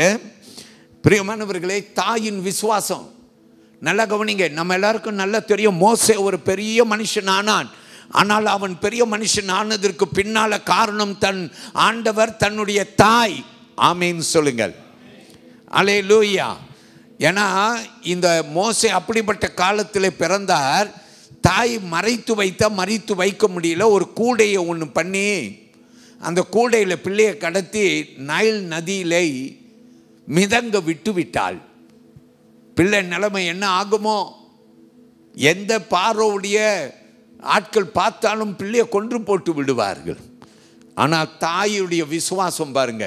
பிரியமானவர்களே. தாயின் விசுவாசம் நல்லா கவனிங்க. நம்ம எல்லாருக்கும் நல்லா தெரியும், மோசே ஒரு பெரிய மனுஷன் ஆனான். ஆனால் அவன் பெரிய மனுஷன் ஆனதற்கு பின்னால காரணம் தன் ஆண்டவர், தன்னுடைய தாய். ஆமேன் சொல்லுங்கள். அல்லேலூயா. ஏன்னா இந்த மோசே அப்படிப்பட்ட காலத்தில் பிறந்தார். தாய் மறைத்து வைக்க முடியல. ஒரு கூடையை ஒன்று பண்ணி அந்த கூடையில் பிள்ளையை கடத்தி நைல் நதியிலே மிதங்க விட்டு விட்டாள். பிள்ளை நிலைமை என்ன ஆகுமோ? எந்த பார்வோவுடைய ஆட்கள் பார்த்தாலும் பிள்ளையை கொன்று போட்டு விடுவார்கள். ஆனால் தாயுடைய விசுவாசம் பாருங்க.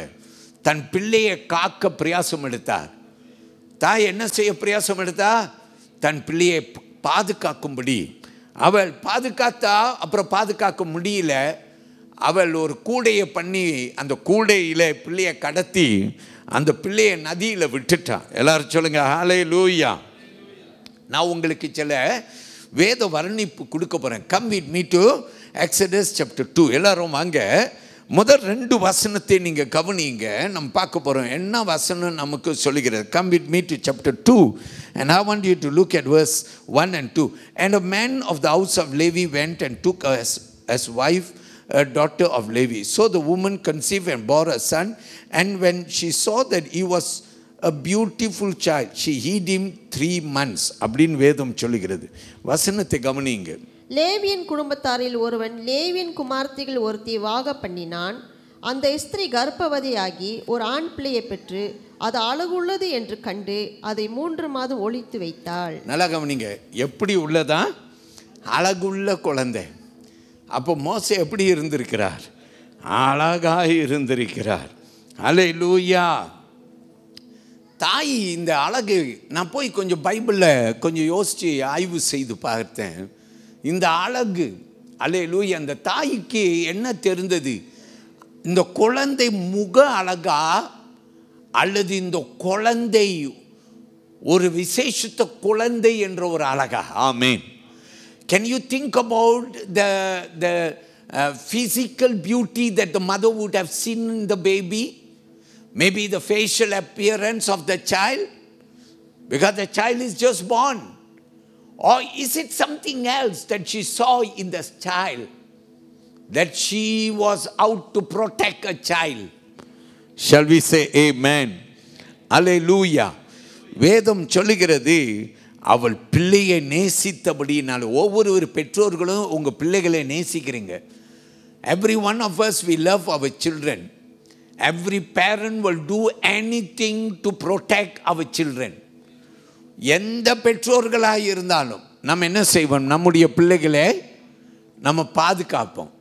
தன் பிள்ளையை காக்க பிரயாசம் எடுத்தார். தாய் என்ன செய்ய பிரயாசம் எடுத்தா? தன் பிள்ளையை பாதுகாக்கும்படி. அவள் பாதுகாத்தா. அப்புறம் பாதுகாக்க முடியல. அவள் ஒரு கூடையை பண்ணி அந்த கூடையில் பிள்ளையை கடத்தி அந்த பிள்ளையை நதியில் விட்டுட்டான். எல்லாரும் சொல்லுங்க ஹல்லேலூயா. நான் உங்களுக்கு சில வேத வர்ணிப்பு கொடுக்க போகிறேன். Come with me to Exodus chapter 2. எல்லாரும் வாங்க. முதல் 2 வசனத்தை நீங்கள் கவனிங்க. நம்ம பார்க்க போகிறோம் என்ன வசனம் நமக்கு சொல்லுகிறது. Come with me to chapter 2 and I want you to look at verse 1 and 2. And a man of the house of Levi went and took as wife a daughter of Levi. So the woman conceived and bore a son, and when she saw that he was a beautiful child, she hid him 3 months. அப்படின்னு வேதம் சொல்லுகிறது. வசனத்தை கவனிங்க. லேவியின் குடும்பத்தாரில் ஒருவன் லேவியின் குமார்த்திகள் ஒருத்தி வாக பண்ணினான். அந்த ஸ்திரீ கர்ப்பவதியாகி ஒரு ஆண் பிள்ளையை பெற்று அது அழகுள்ளது என்று கண்டு அதை 3 மாதம் ஒளித்து வைத்தாள். நல்லா கவனிங்க. எப்படி உள்ளதா? அழகுள்ள குழந்தை. அப்போ மோசே எப்படி இருந்திருக்கிறார்? அழகாக இருந்திருக்கிறார். அல்லேலூயா. தாய் இந்த அழகு, நான் போய் கொஞ்சம் பைபிளில் கொஞ்சம் யோசித்து ஆய்வு செய்து பார்த்தேன். இந்த அழகு, அல்லேலூயா, அந்த தாய்க்கு என்ன தெரிந்தது? இந்த குழந்தை முக அழகா அல்லது இந்த குழந்தை ஒரு விசேஷித்த குழந்தை என்ற ஒரு அழகா? ஆமென். Can you think about the physical beauty that the mother would have seen in the baby? Maybe the facial appearance of the child, because the child is just born. Or is it something else that she saw in the child, that she was out to protect a child? Shall we say amen? Hallelujah. வேதம் சொல்லுகிறது, அவள் பிள்ளையை நேசித்தபடினால. ஒவ்வொரு பெற்றோர்களும் உங்கள் பிள்ளைகளை நேசிக்கிறீங்க. Every one of us, we love our children. Every parent will do anything to protect our children. எந்த பெற்றோர்களாக இருந்தாலும் நம்ம என்ன செய்வோம்? நம்முடைய பிள்ளைகளை நம்ம பாதுகாப்போம்.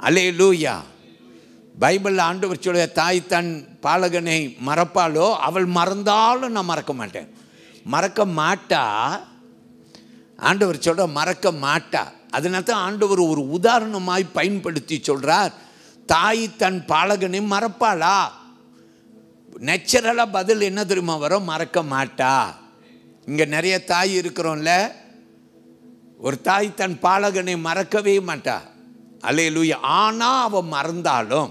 அல்லேலூயா. பைபிளில் ஆண்டவர் சொல்ல, தாய் தன் பாலகனை மறப்பாளோ அவள் மறந்தாலும் நான் மறக்க மாட்டேன். மறக்க மாட்டா. ஆண்டவர் சொல்ற மறக்க மாட்டா. அதனால தான் ஆண்டவர் ஒரு உதாரணமாய் பயன்படுத்தி சொல்றார், தாய் தன் பாலகனை மறப்பாளா? நேச்சுரலாக பதில் என்ன தெரியுமா வரும்? மறக்க மாட்டா. இங்கே நிறைய தாய் இருக்கிறோம்ல, ஒரு தாய் தன் பாலகனை மறக்கவே மாட்டா. அல்லேலூயா. ஆனால் அவன் மறந்தாலும்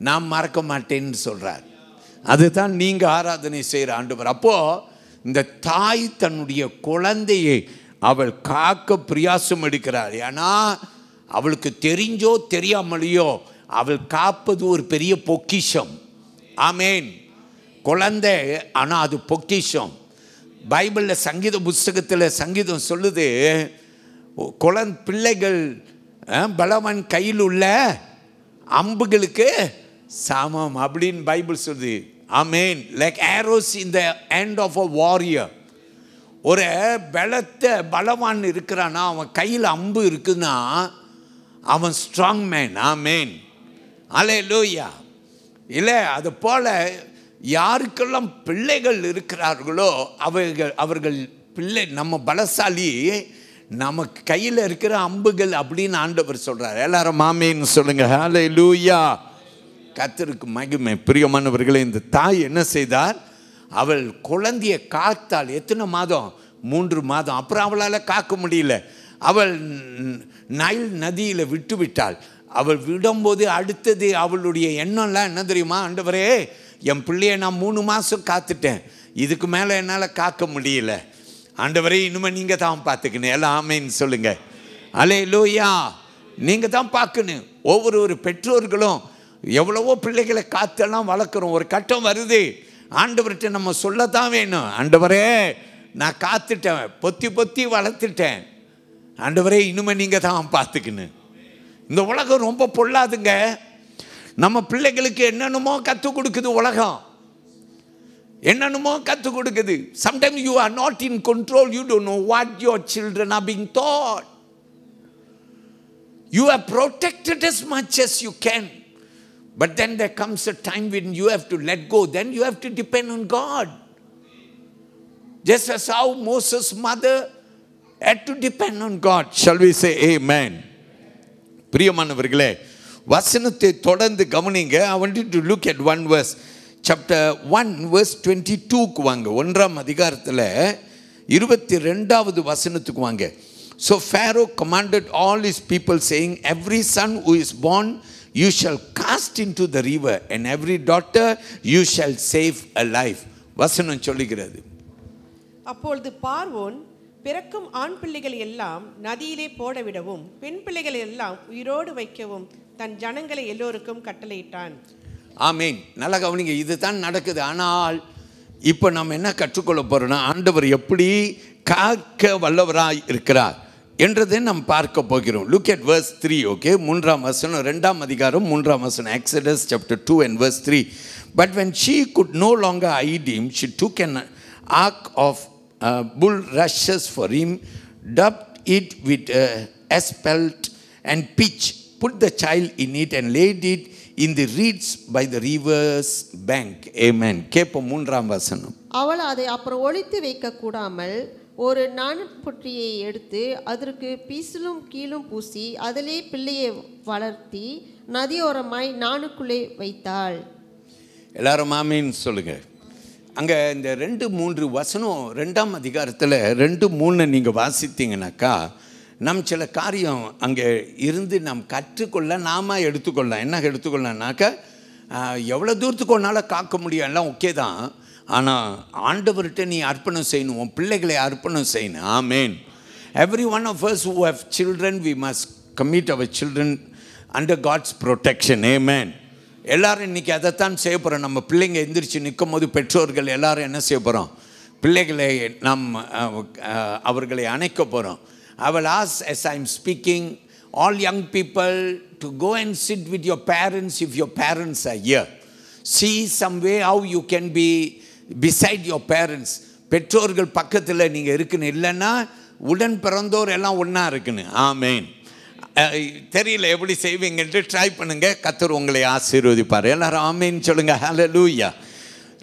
நான் மறக்க மாட்டேன்னு சொல்கிறார். அதுதான் நீங்கள் ஆராதனை செய்கிற ஆண்டவர். அப்போது இந்த தாய் தன்னுடைய குழந்தையை அவள் காக்க பிரயாசம் எடுக்கிறாள். ஏன்னா அவளுக்கு தெரிஞ்சோ தெரியாமலையோ அவள் காப்பது ஒரு பெரிய பொக்கிஷம். ஆமேன். குழந்தை, ஆனால் அது பொக்கிஷம். பைபிளில் சங்கீத புஸ்தகத்தில் சங்கீதம் சொல்லுது, பிள்ளைகள் பலவன் கையில் உள்ள அம்புகளுக்கு சமம் அப்படின்னு பைபிள் சொல்லுது. ஆமேன். Like arrows in the hand of a warrior. ஒரு பலவான் இருக்கிறான்னா, அவன் கையில் அம்பு இருக்குன்னா அவன் ஸ்ட்ராங் மேன். ஆமேன். அல்லேலூயா. இல்லை, அது போல் யாருக்கெல்லாம் பிள்ளைகள் இருக்கிறார்களோ அவர்கள் பிள்ளை நம்ம பலசாலி, நமக்கு கையில் இருக்கிற அம்புகள் அப்படின்னு ஆண்டவர் சொல்கிறார். எல்லாரும் ஆமேன்னு சொல்லுங்க. ஹல்லேலூயா. கர்த்தருக்கு மகிமை. பிரியமானவர்களே, இந்த தாய் என்ன செய்தார்? அவள் குழந்தையை காத்தாள். எத்தனை மாதம்? 3 மாதம். அப்புறம் அவளால் காக்க முடியல. அவள் நைல் நதியில் விட்டு விட்டாள். அவள் விடும்போது அடுத்தது அவளுடைய எண்ணம்லாம் என்ன தெரியுமா? ஆண்டவரே, என் பிள்ளையை நான் 3 மாதம் காத்துட்டேன், இதுக்கு மேலே என்னால் காக்க முடியல. ஆண்டவரே, இனிமேல் நீங்கள் தான் பார்த்துக்கணும். எல்லாம் ஆமேன்னு சொல்லுங்க. அல்லேலூயா. நீங்கள் தான் பார்க்கணும். ஒவ்வொரு பெற்றோர்களும் எவ்வளவோ பிள்ளைகளை காத்தெல்லாம் வளர்க்குறோம். ஒரு கட்டம் வருது, ஆண்டவர்கிட்ட நம்ம சொல்லத்தான் வேணும். ஆண்டவரே, நான் காத்துட்டேன், பொத்தி வளர்த்துட்டேன். ஆண்டவரே, இனிமேல் நீங்கள் தான் பார்த்துக்கணும். இந்த உலகம் ரொம்ப பொல்லாதுங்க. நம்ம பிள்ளைகளுக்கு என்னென்னமோ கற்றுக் கொடுக்குது உலகம். என்னென்னமோ கற்றுக் கொடுக்குது. Sometimes you are not in control. You don't know what your children are being taught. You are protected as much as you can. But then there comes a time when you have to let go. Then you have to depend on God. Just as how Moses' mother had to depend on God. Shall we say amen? பிரியமானவர்களே, வசனத்தை தொடர்ந்து கவனிங்க. I wanted to look at one verse. Chapter 1 verse 22க்கு வாங்க. 1ஆம் அதிகாரத்தில் 22வது வசனத்துக்கு வாங்க. So Pharaoh commanded all his people, saying, every son who is born you shall cast into the river, and every daughter you shall save alive. வசனம் சொல்லுகிறது. அப்பொழுது பார்வோன் பிறக்கும் ஆண் பிள்ளைகள் எல்லாம் நதியிலே போடவிடவும், பெண் பிள்ளைகள் எல்லாம் உயிரோடு வைக்கவும் தன் ஜனங்களை எல்லோருக்கும் கட்டளையிட்டான். ஆமீன். நல்லா கவனிங்க. இதுதான் நடக்குது. ஆனால் இப்போ நம்ம என்ன கற்றுக்கொள்ள போறோம்னா, ஆண்டவர் எப்படி காக்க வல்லவராய் இருக்கிறார் என்றதை நாம் பார்க்க போகிறோம். Look at verse 3. okay, 3ஆம் வசனம், 2ஆம் அதிகாரம் 3ஆம் வசனம். Exodus chapter 2 and verse 3. But when she could no longer hide him, she took an ark of bulrushes for him, daubed it with asphalt and pitch, put the child in it and laid it in the reeds by the river's bank. Amen. கேட்போம் 3ஆம் வசனம். அவள் அதை அப்புறம் ஒளித்து வைக்க கூடாமல் ஒரு நாணப்புற்றியை எடுத்து அதற்கு பீசலும் கீழும் பூசி அதிலே பிள்ளையை வளர்த்தி நதியோரமாய் நாணுக்குள்ளே வைத்தாள். எல்லாரும் ஆமீன் சொல்லுங்க. அங்கே இந்த 2-3 வசனம் 2ஆம் அதிகாரத்தில் 2-3 நீங்கள் வாசித்தீங்கன்னாக்கா நம் சில காரியம் அங்கே இருந்து நாம் கற்றுக்கொள்ள நாம எடுத்துக்கொள்ளலாம். என்ன எடுத்துக்கொள்ளனாக்கா எவ்வளோ தூரத்துக்கு ஒன்றால் காக்க முடியும், எல்லாம் ஓகே தான். ஆனால் ஆண்டவர்கிட்ட நீ அர்ப்பணம் செய்யணும், உன் பிள்ளைகளை அர்ப்பணம் செய்யணும். ஆமேன். Every one of us who have children, we must commit our children under God's protection. Amen. எல்லாரும் இன்றைக்கி அதைத்தான் செய்ய போகிறோம். நம்ம பிள்ளைங்க எந்திரிச்சு நிற்கும் போது பெற்றோர்கள் எல்லாரும் என்ன செய்ய போகிறோம்? பிள்ளைகளை நாம் அவர்களை அணைக்க போகிறோம். I will ask, as I am speaking, all young people to go and sit with your parents if your parents are here. See some way how you can be beside your parents. பெற்றோர்கள் பக்கத்தில் நீங்கள் இருக்குன்னு, இல்லைன்னா உடன் பிறந்தோர் எல்லாம் ஒன்றா இருக்குன்னு. ஆமேன். தெரியல எப்படி செய்வீங்கன்ட்டு ட்ரை பண்ணுங்க, கர்த்தர் உங்களை ஆசீர்வதிப்பார். எல்லாரும் ஆமேன் சொல்லுங்க. ஹல்லேலூயா.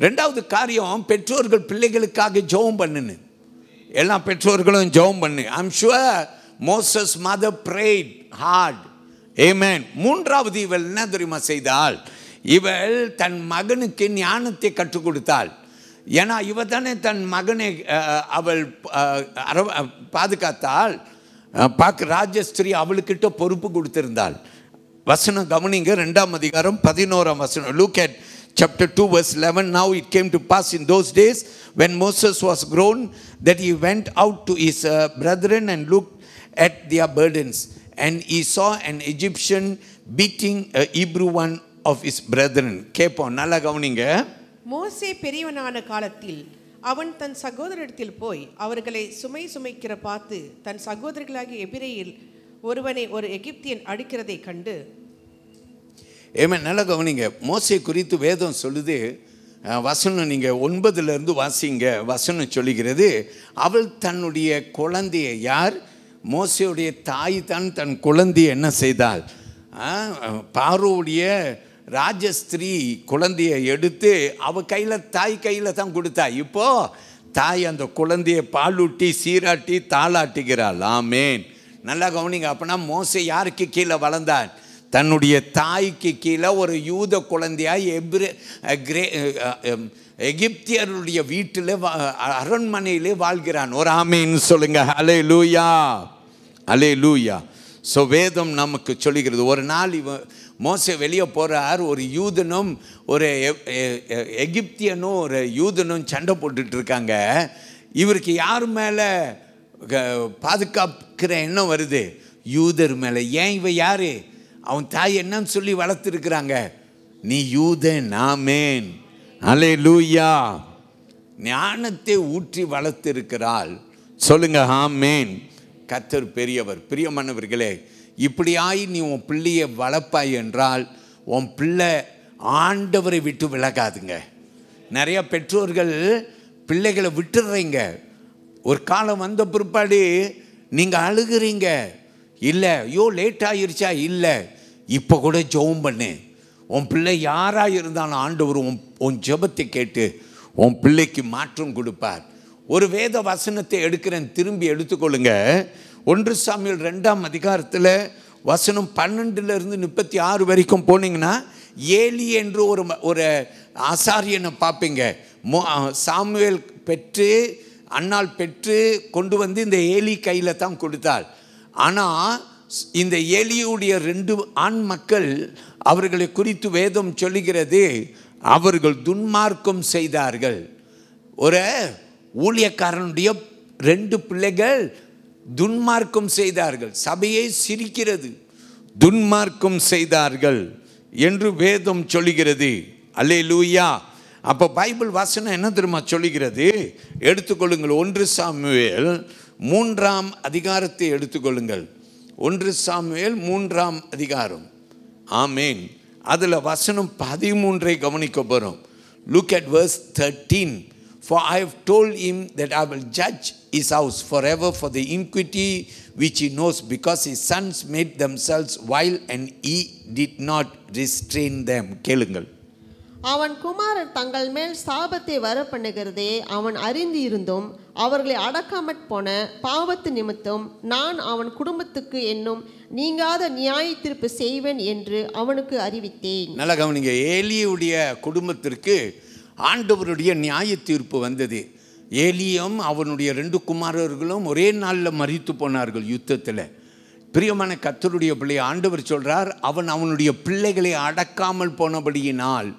2வது காரியம், பெற்றோர்கள் பிள்ளைகளுக்காக ஜெபம் பண்ணுன்னு. எல்லா பெற்றோர்களும் ஜெபம் பண்ணு. I'm sure Moses mother prayed hard. ஆமென். 3வது இவள் என்ன தெரியுமா செய்தாள்? இவள் தன் மகனுக்கு ஞானத்தை கற்றுக் கொடுத்தாள். ஏன்னா இவ தானே தன் மகனை அவள் பாதுகாத்தாள். பார்க்க ராஜஸ்திரி அவளுக்கிட்ட பொறுப்பு கொடுத்திருந்தாள். வசனம் கவனிங்க. 2ஆம் அதிகாரம் 11ஆம் வசனம். Look at chapter 2 verse 11. Now it came to pass in those days when Moses was grown that he went out to his brethren and looked at their burdens, and he saw an Egyptian beating a Hebrew one of his brethren. கேப்போம், நல்லா கவனிங்க. மோசே பெரியவனான காலத்தில் அவன் தன் சகோதரரிடத்தில் போய் அவர்களை சுமைக்கிற பார்த்து தன் சகோதரர்களாகிய எபிரேயரில் ஒருவனை ஒரு எகிப்தியன் அடிக்கிறதை கண்டு. ஏமே, நல்லா கவனிங்க. மோசே குறித்து வேதம் சொல்லுது. வசனம் நீங்கள் 9 வாசிங்க. வசனம் சொல்லுகிறது, அவள் தன்னுடைய குழந்தையை, யார்? மோசையுடைய தாய் தான் தன் குழந்தையை என்ன செய்தாள்? பார்வோடைய ராஜஸ்திரீ குழந்தையை எடுத்து அவ கையில், தாய் கையில் தான் கொடுத்தா. இப்போ தாய் அந்த குழந்தையை பாலூட்டி சீராட்டி தாளாட்டுகிறாள். ஆமேன். நல்லா கவனிங்க. அப்படின்னா மோசே யாருக்கு கீழே வளர்ந்தாள்? தன்னுடைய தாய்க்கு கீழே ஒரு யூத குழந்தையாய் எகிப்தியருடைய வீட்டில் அரண்மனையிலே வாழ்கிறான். ஒரு ஆமேன்னு சொல்லுங்க. ஹல்லேலூயா, ஹல்லேலூயா. ஸோ வேதம் நமக்கு சொல்லுகிறது, ஒரு நாள் மோசே வெளியே போகிறார். ஒரு யூதனும் ஒரு எகிப்தியனும் ஒரு யூதனும் சண்டை போட்டுட்டு இருக்காங்க. இவருக்கு யார் மேலே பாதுகாக்கிற எண்ணம் வருது? யூதர் மேலே. ஏன்? இவ யார்? அவன் தாய் என்னன்னு சொல்லி வளர்த்துருக்குறாங்க, நீ யூதன். ஆமேன், ஹல்லேலூயா. ஞானத்தை ஊற்றி வளர்த்திருக்கிறாள். சொல்லுங்க ஆமேன். கர்த்தர் பெரியவர். பிரியமானவர்களே, இப்படியாய் நீ உன் பிள்ளையை வளர்ப்பாய் என்றால் உன் பிள்ளை ஆண்டவரை விட்டு விலகாதுங்க. நிறைய பெற்றோர்கள் பிள்ளைகளை விட்டுடுறீங்க. ஒரு காலம் வந்த பிற்பாடு நீங்கள் அழுகிறீங்க. இல்லை, ஐயோ லேட் ஆகிருச்சா? இல்லை, இப்போ கூட ஜெபம் பண்ணு. உன் பிள்ளை யாராக இருந்தாலும் ஆண்டவர் உன் ஜெபத்தை கேட்டு உன் பிள்ளைக்கு மாற்றம் கொடுப்பார். ஒரு வேத வசனத்தை எடுக்கிறேன், திரும்பி எடுத்துக்கொள்ளுங்க. 1 சாமுவேல் 2ஆம் அதிகாரத்தில் வசனம் 12 36 வரைக்கும் போனீங்கன்னா ஏலி என்று ஒரு ஆசாரியனை பார்ப்பீங்க. சாமுவேல் பெற்று அன்னாள் பெற்று கொண்டு வந்து இந்த ஏலி கையில் தான் கொடுத்தாள். ஆனால் இந்த ஏலியுடைய 2 ஆண் மக்கள், அவர்களை குறித்து வேதம் சொல்லுகிறது, அவர்கள் துன்மார்க்கம் செய்தார்கள். ஒரு ஊழியக்காரனுடைய 2 பிள்ளைகள் துன்மார்க்கம் செய்தார்கள். சபையை சிரிக்கிறது. துன்மார்க்கம் செய்தார்கள் என்று வேதம் சொல்லுகிறது. அல்லேலூயா. அப்போ பைபிள் வசனம் என்ன தெரியுமா சொல்லுகிறது? எடுத்துக்கொள்ளுங்கள். 1 சாமுவேல் 3ஆம் அதிகாரத்தை எடுத்துக்கொள்ளுங்கள். 1 சாமுவேல் 3ஆம் அதிகாரம். ஆமேன். அதில் வசனம் 13 கவனிக்க போகிறோம். Look at verse 13. For I have told him that I will judge his house forever for the iniquity which he knows, because his sons made themselves vile and he did not restrain them. கேளுங்கள். அவன் குமாரர் தங்கள் மேல் சாபத்தை வரப்பண்ணுகிறதே அவன் அறிந்து இருந்தும் அவர்களை அடக்காமற் போன பாவத்து நிமித்தம் நான் அவன் குடும்பத்துக்கு என்னும் நீங்காத நியாய தீர்ப்பு செய்வேன் என்று அவனுக்கு அறிவித்தேன். நல்ல கவனிங்க, ஏலியுடைய குடும்பத்திற்கு ஆண்டவருடைய நியாய தீர்ப்பு வந்தது. ஏலியும் அவனுடைய 2 குமாரர்களும் ஒரே நாளில் மரித்து போனார்கள் யுத்தத்தில். பிரியமான கர்த்தருடைய பிள்ளை, ஆண்டவர் சொல்றார், அவன் அவனுடைய பிள்ளைகளை அடக்காமல் போனபடியினால்,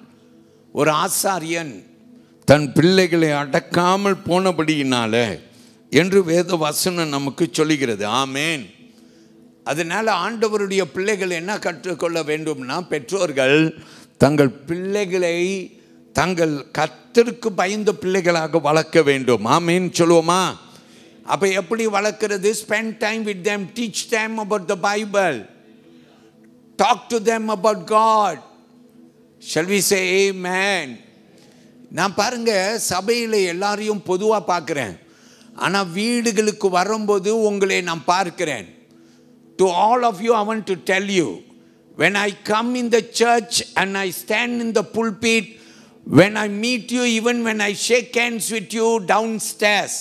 ஒரு ஆசாரியன் தன் பிள்ளைகளை அடக்காமல் போனபடியினால என்று வேத வசனம் நமக்கு சொல்லுகிறது. ஆமேன். அதனால ஆண்டவருடைய பிள்ளைகள் என்ன கற்றுக்கொள்ள வேண்டும்னா, பெற்றோர்கள் தங்கள் பிள்ளைகளை தங்கள் கர்த்தருக்கு பயந்த பிள்ளைகளாக வளர்க்க வேண்டும். ஆமேன் சொல்லுவோமா? அப்போ எப்படி வளர்க்கிறது? Spend time with them, teach them about the Bible, talk to them about God. Shall we say amen? நான் பாருங்க, சபையில் எல்லாரையும் பொதுவாக பார்க்குறேன், ஆனால் வீடுகளுக்கு வரும்போது உங்களை நான் பார்க்கிறேன். To all of you I want to tell you, when I come in the church and I stand in the pulpit, when I meet you, even when I shake hands with you downstairs,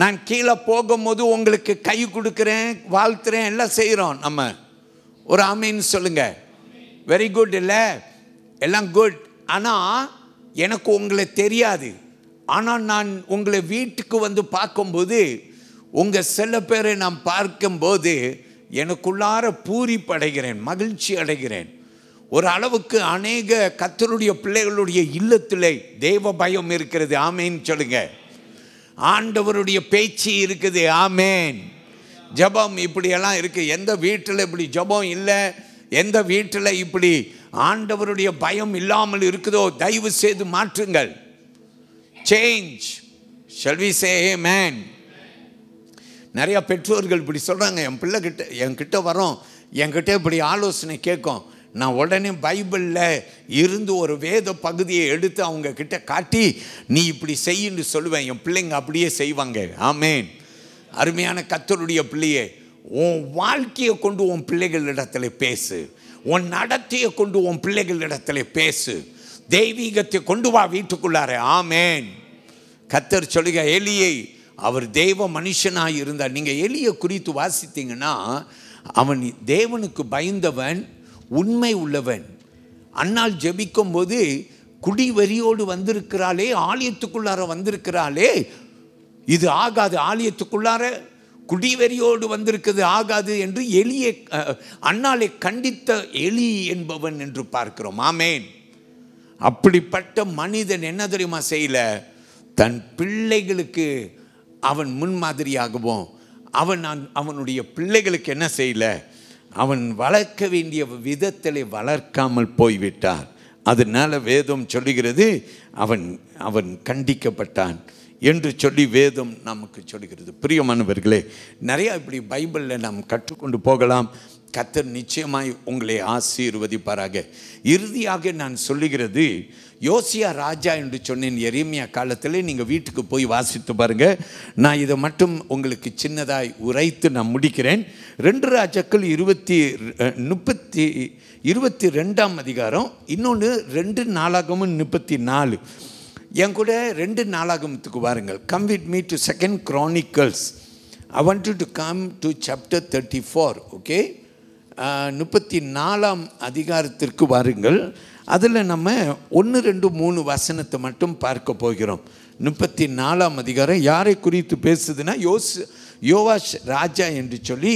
நான் கீழே போகும்போது உங்களுக்கு கை கொடுக்குறேன், வாழ்த்துறேன், எல்லாம் செய்கிறோம். நம்ம ஒரு ஆமீன் சொல்லுங்க. வெரி குட் இல்லை? எல்லாம் குட். ஆனால் எனக்கு உங்களை தெரியாது. ஆனால் நான் உங்களை வீட்டுக்கு வந்து பார்க்கும்போது, உங்கள் சில பேரை நான் பார்க்கும்போது எனக்குள்ளார பூரிப்படைகிறேன், மகிழ்ச்சி அடைகிறேன். ஒரு அளவுக்கு அநேக கர்த்தருடைய பிள்ளைகளுடைய இல்லத்தில் தேவ பயம் இருக்கிறது. ஆமேன் சொல்லுங்க. ஆண்டவருடைய பேச்சு இருக்குது. ஆமேன். ஜபம் இப்படியெல்லாம் இருக்குது. எந்த வீட்டில் இப்படி ஜபம் இல்லை, எந்த வீட்டில் இப்படி ஆண்டவருடைய பயம் இல்லாமல் இருக்குதோ, தயவு செய்து மாற்றுங்கள். Change. Shall we say amen? நிறைய பெற்றோர்கள் இப்படி சொல்கிறாங்க, என்கிட்ட வரோம், என்கிட்ட இப்படி ஆலோசனை கேட்கும், நான் உடனே பைபிளில் இருந்து ஒரு வேத பகுதியை எடுத்து அவங்க கிட்ட காட்டி நீ இப்படி செய்யின்னு சொல்லுவேன். என் பிள்ளைங்க அப்படியே செய்வாங்க. ஆமேன். அருமையான கர்த்தருடைய பிள்ளையே, உன் வாழ்க்கையை கொண்டு உன் பிள்ளைகளிடத்தில் பேசு, உன் நடத்தையை கொண்டு உன் பிள்ளைகளிடத்தில் பேசு, தெய்வீகத்தை கொண்டு வா வீட்டுக்குள்ளார. ஆமேன். கர்த்தர் சொல்லுங்க, எலியை அவர் தேவ மனுஷனாக இருந்தார். நீங்கள் எலியை குறித்து வாசித்தீங்கன்னா, அவன் தேவனுக்கு பயந்தவன், உண்மை உள்ளவன். அன்னாள் ஜெபிக்கும் போது குடிவெறியோடு வந்திருக்கிறாளே, ஆலயத்துக்குள்ளார வந்திருக்கிறாளே, இது ஆகாது, ஆலயத்துக்குள்ளார குடிவெறியோடு வந்திருக்கிறது ஆகாது என்று எலியை அன்னாளை கண்டித்த எலி என்பவன் என்று பார்க்கிறோம். ஆமேன். அப்படிப்பட்ட மனிதன் என்ன தெரியுமா செய்யல? தன் பிள்ளைகளுக்கு அவன் முன்மாதிரியாகவும் அவனுடைய பிள்ளைகளுக்கு என்ன செய்யல? அவன் வளர்க்க வேண்டிய விதத்தில் வளர்க்காமல் போய்விட்டார். அதனால வேதம் சொல்லுகிறது, அவன் கண்டிக்கப்பட்டான் என்று சொல்லி வேதம் நமக்கு சொல்லுகிறது. பிரியமானவர்களே, நிறையா இப்படி பைபிளில் நாம் கற்றுக்கொண்டு போகலாம். கர்த்தர் நிச்சயமாய் உங்களை ஆசீர்வதிப்பாராக. இறுதியாக நான் சொல்லுகிறது, யோசியா ராஜா என்று சொன்னேன் எரேமியா காலத்தில். நீங்கள் வீட்டுக்கு போய் வாசித்து பாருங்கள். நான் இதை மட்டும் உங்களுக்கு சின்னதாய் உரைத்து நான் முடிக்கிறேன். 2 ராஜாக்கள் 22ஆம் அதிகாரம், இன்னொன்று 2 நாளாகமும் 34. என் கூட 2 நாளாகமத்துக்கு வாருங்கள். Come with me to 2 Chronicles. I want you to come to chapter 34. Okay, 34ஆம் அதிகாரத்திற்கு வாருங்கள். அதில் நம்ம 1, 2, 3 வசனத்தை மட்டும் பார்க்க போகிறோம். 34ஆம் அதிகாரம் யாரை குறித்து பேசுதுன்னா, யோவாஷ் ராஜா என்று சொல்லி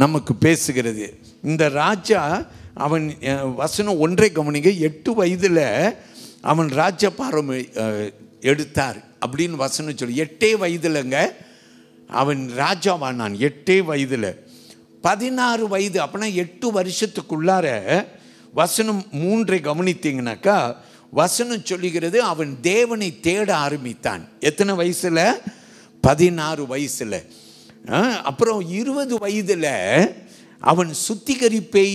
நமக்கு பேசுகிறது. இந்த ராஜா அவன் வசனம் 1 கவனிங்க. 8 வயதில் அவன் ராஜ்யபாரம் எடுத்தார் அப்படின்னு வசனம் சொல்லி. 8 வயதுலங்க அவன் ராஜாவானான். 8 வயதில் 16 வயது, அப்படின்னா 8 வருஷத்துக்குள்ளார வசனம் 3 கவனித்தீங்கன்னாக்கா வசனம் சொல்லுகிறது, அவன் தேவனை தேட ஆரம்பித்தான். எத்தனை வயசில்? 16 வயசில். அப்புறம் 20 வயதில் அவன் சுத்திகரிப்பை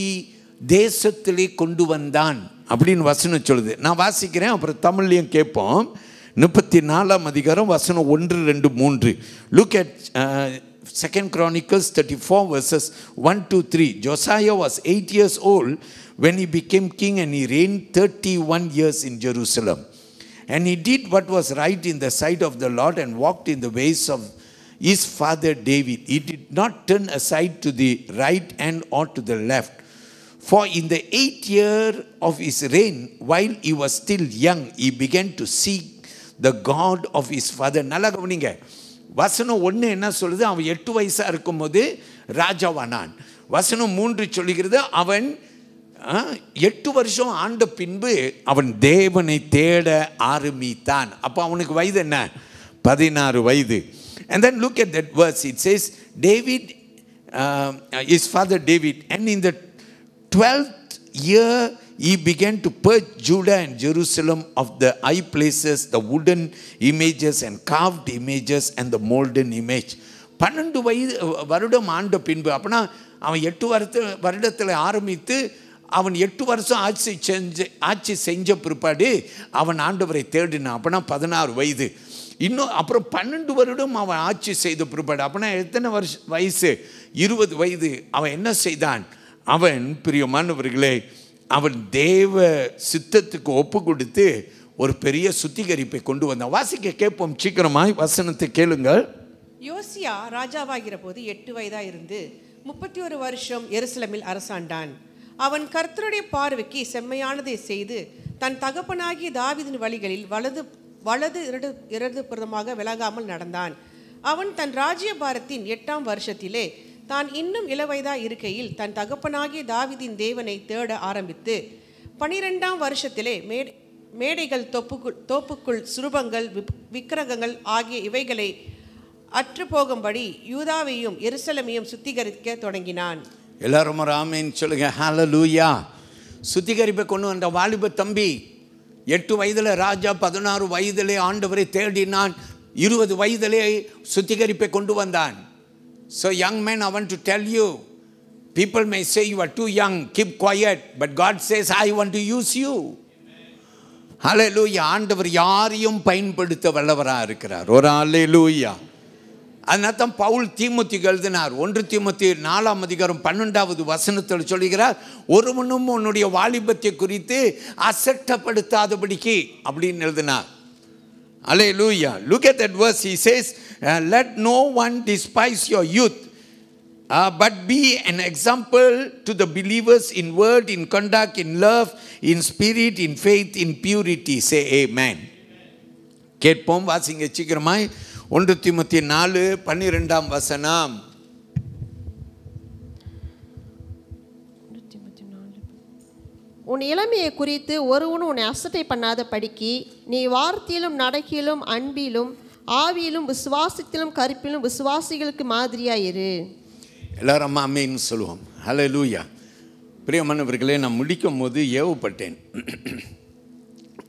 தேசத்திலே கொண்டு வந்தான் அப்படின்னு வசனம் சொல்லுது. நான் வாசிக்கிறேன், அப்புறம் தமிழ்லையும் கேட்போம். 34ஆம் அதிகாரம் வசனம் 1, 2, 3. Look at 2 Chronicles 34 verses 1 to 3. Josiah was 8 years old when he became king, and he reigned 31 years in Jerusalem. And he did what was right in the sight of the Lord and walked in the ways of his father David. He did not turn aside to the right hand or to the left. For in the 8th year of his reign, while he was still young, he began to seek the God of his father. நல்லா கவனிங்க, வசனம் 1 என்ன சொல்லுது? அவன் 8 வயசா இருக்கும்போது ராஜாவானான். வசனம் 3 சொல்லுகிறது, அவன் 8 வருஷம் ஆண்ட பின்பு அவன் தேவனை தேட ஆரம்பித்தான். அப்போ அவனுக்கு வயது என்ன? 16 வயது. And then look at that verse. It says, David, his father David, and in the 12th year he began to purge Judah and Jerusalem of the high places, the wooden images and carved images and the molten image. 12 வருடம் ஆண்ட பின்பு, அப்படின்னா அவன் 8 வருடத்தில் ஆரம்பித்து அவன் 8 வருஷம் ஆட்சி செஞ்ச பிற்பாடு அவன் ஆண்டவரை தேடினான். அப்படின்னா 16 வயது. இன்னும் அப்புறம் 12 வருடம் அவன் ஆட்சி செய்த பிற்பாடு, அப்படின்னா எத்தனை வயசு? 20 வயது. அவன் என்ன செய்தான்? அவன், பிரியமானவர்களே, அவன் தேவ சித்தத்துக்கு ஒப்பு கொடுத்து ஒரு பெரிய சுத்திகரிப்பை கொண்டு வந்தான். வாசிக்க கேட்போம், சீக்கிரமாய் வசனத்தை கேளுங்கள். யோசியா ராஜாவாகிற போது 8 வயதாக இருந்து 31 வருஷம் எருசலேமில் அரசாண்டான். அவன் கர்த்தருடைய பார்வைக்கு செம்மையானதை செய்து தன் தகப்பனாகிய தாவீதின் வழிகளில் வலது இடதுபுறமாக விலகாமல் நடந்தான். அவன் தன் ராஜ்யபாரத்தின் 8ஆம் வருஷத்திலே தான் இன்னும் இளவயதாக இருக்கையில் தன் தகப்பனாகிய தாவீதின் தேவனை தேட ஆரம்பித்து 12ஆம் வருஷத்திலே மேடைகள், தோப்புக்குள் சுரூபங்கள், விக்கிரகங்கள் ஆகிய இவைகளை அற்று போகும்படி யூதாவையும் எருசலேமையும் சுத்திகரிக்க தொடங்கினான். எல்லாரும் ஆமென் சொல்லுங்க. ஹல்லேலூயா. சுத்திகரிப்பை கொண்டு வந்த வாலிப தம்பி 8 வயதில் ராஜா, 16 வயதிலே ஆண்டவரை தேடினான், 20 வயதிலே சுத்திகரிப்பை கொண்டு வந்தான். So young men, I want to tell you, people may say you are too young, keep quiet, but God says I want to use you. Hallelujah. ஆண்டவர் யாரையும் பயன்படுத்த வல்லவராக இருக்கிறார். ஒரு ஹல்லேலூயா. அதனால்தான் பவுல் தீமோத்தேயுக்கு எழுதினார். 1 தீமோத்தேயு 4ஆம் அதிகாரம் 12வது வசனத்தில் சொல்லுகிறார், ஒருவனும் உன்னுடைய வாலிபத்தை குறித்து அசட்டப்படுத்தாதபடிக்கு அப்படின்னு எழுதினார். Hallelujah. Look at that verse. He says, let no one despise your youth, but be an example to the believers in word, in conduct, in love, in spirit, in faith, in purity. Say amen. கேட்போம், வாசிங்க சீக்கிரமாய். 1 தீமோத்தேயு 4:12 வசனம். உன் இளமையை குறித்து ஒருவனும் உன்னை அசட்டை பண்ணாத படிக்கு நீ வார்த்தையிலும் நடக்கையிலும் அன்பிலும் ஆவியிலும் விசுவாசத்திலும் கருப்பிலும் விசுவாசிகளுக்கு மாதிரியாயிரு. எல்லாரும் ஆமென் சொல்லுவோம். ஹல்லேலூயா. பிரியமானவர்களே, நான் முடிக்கும் போது ஏவப்பட்டேன்.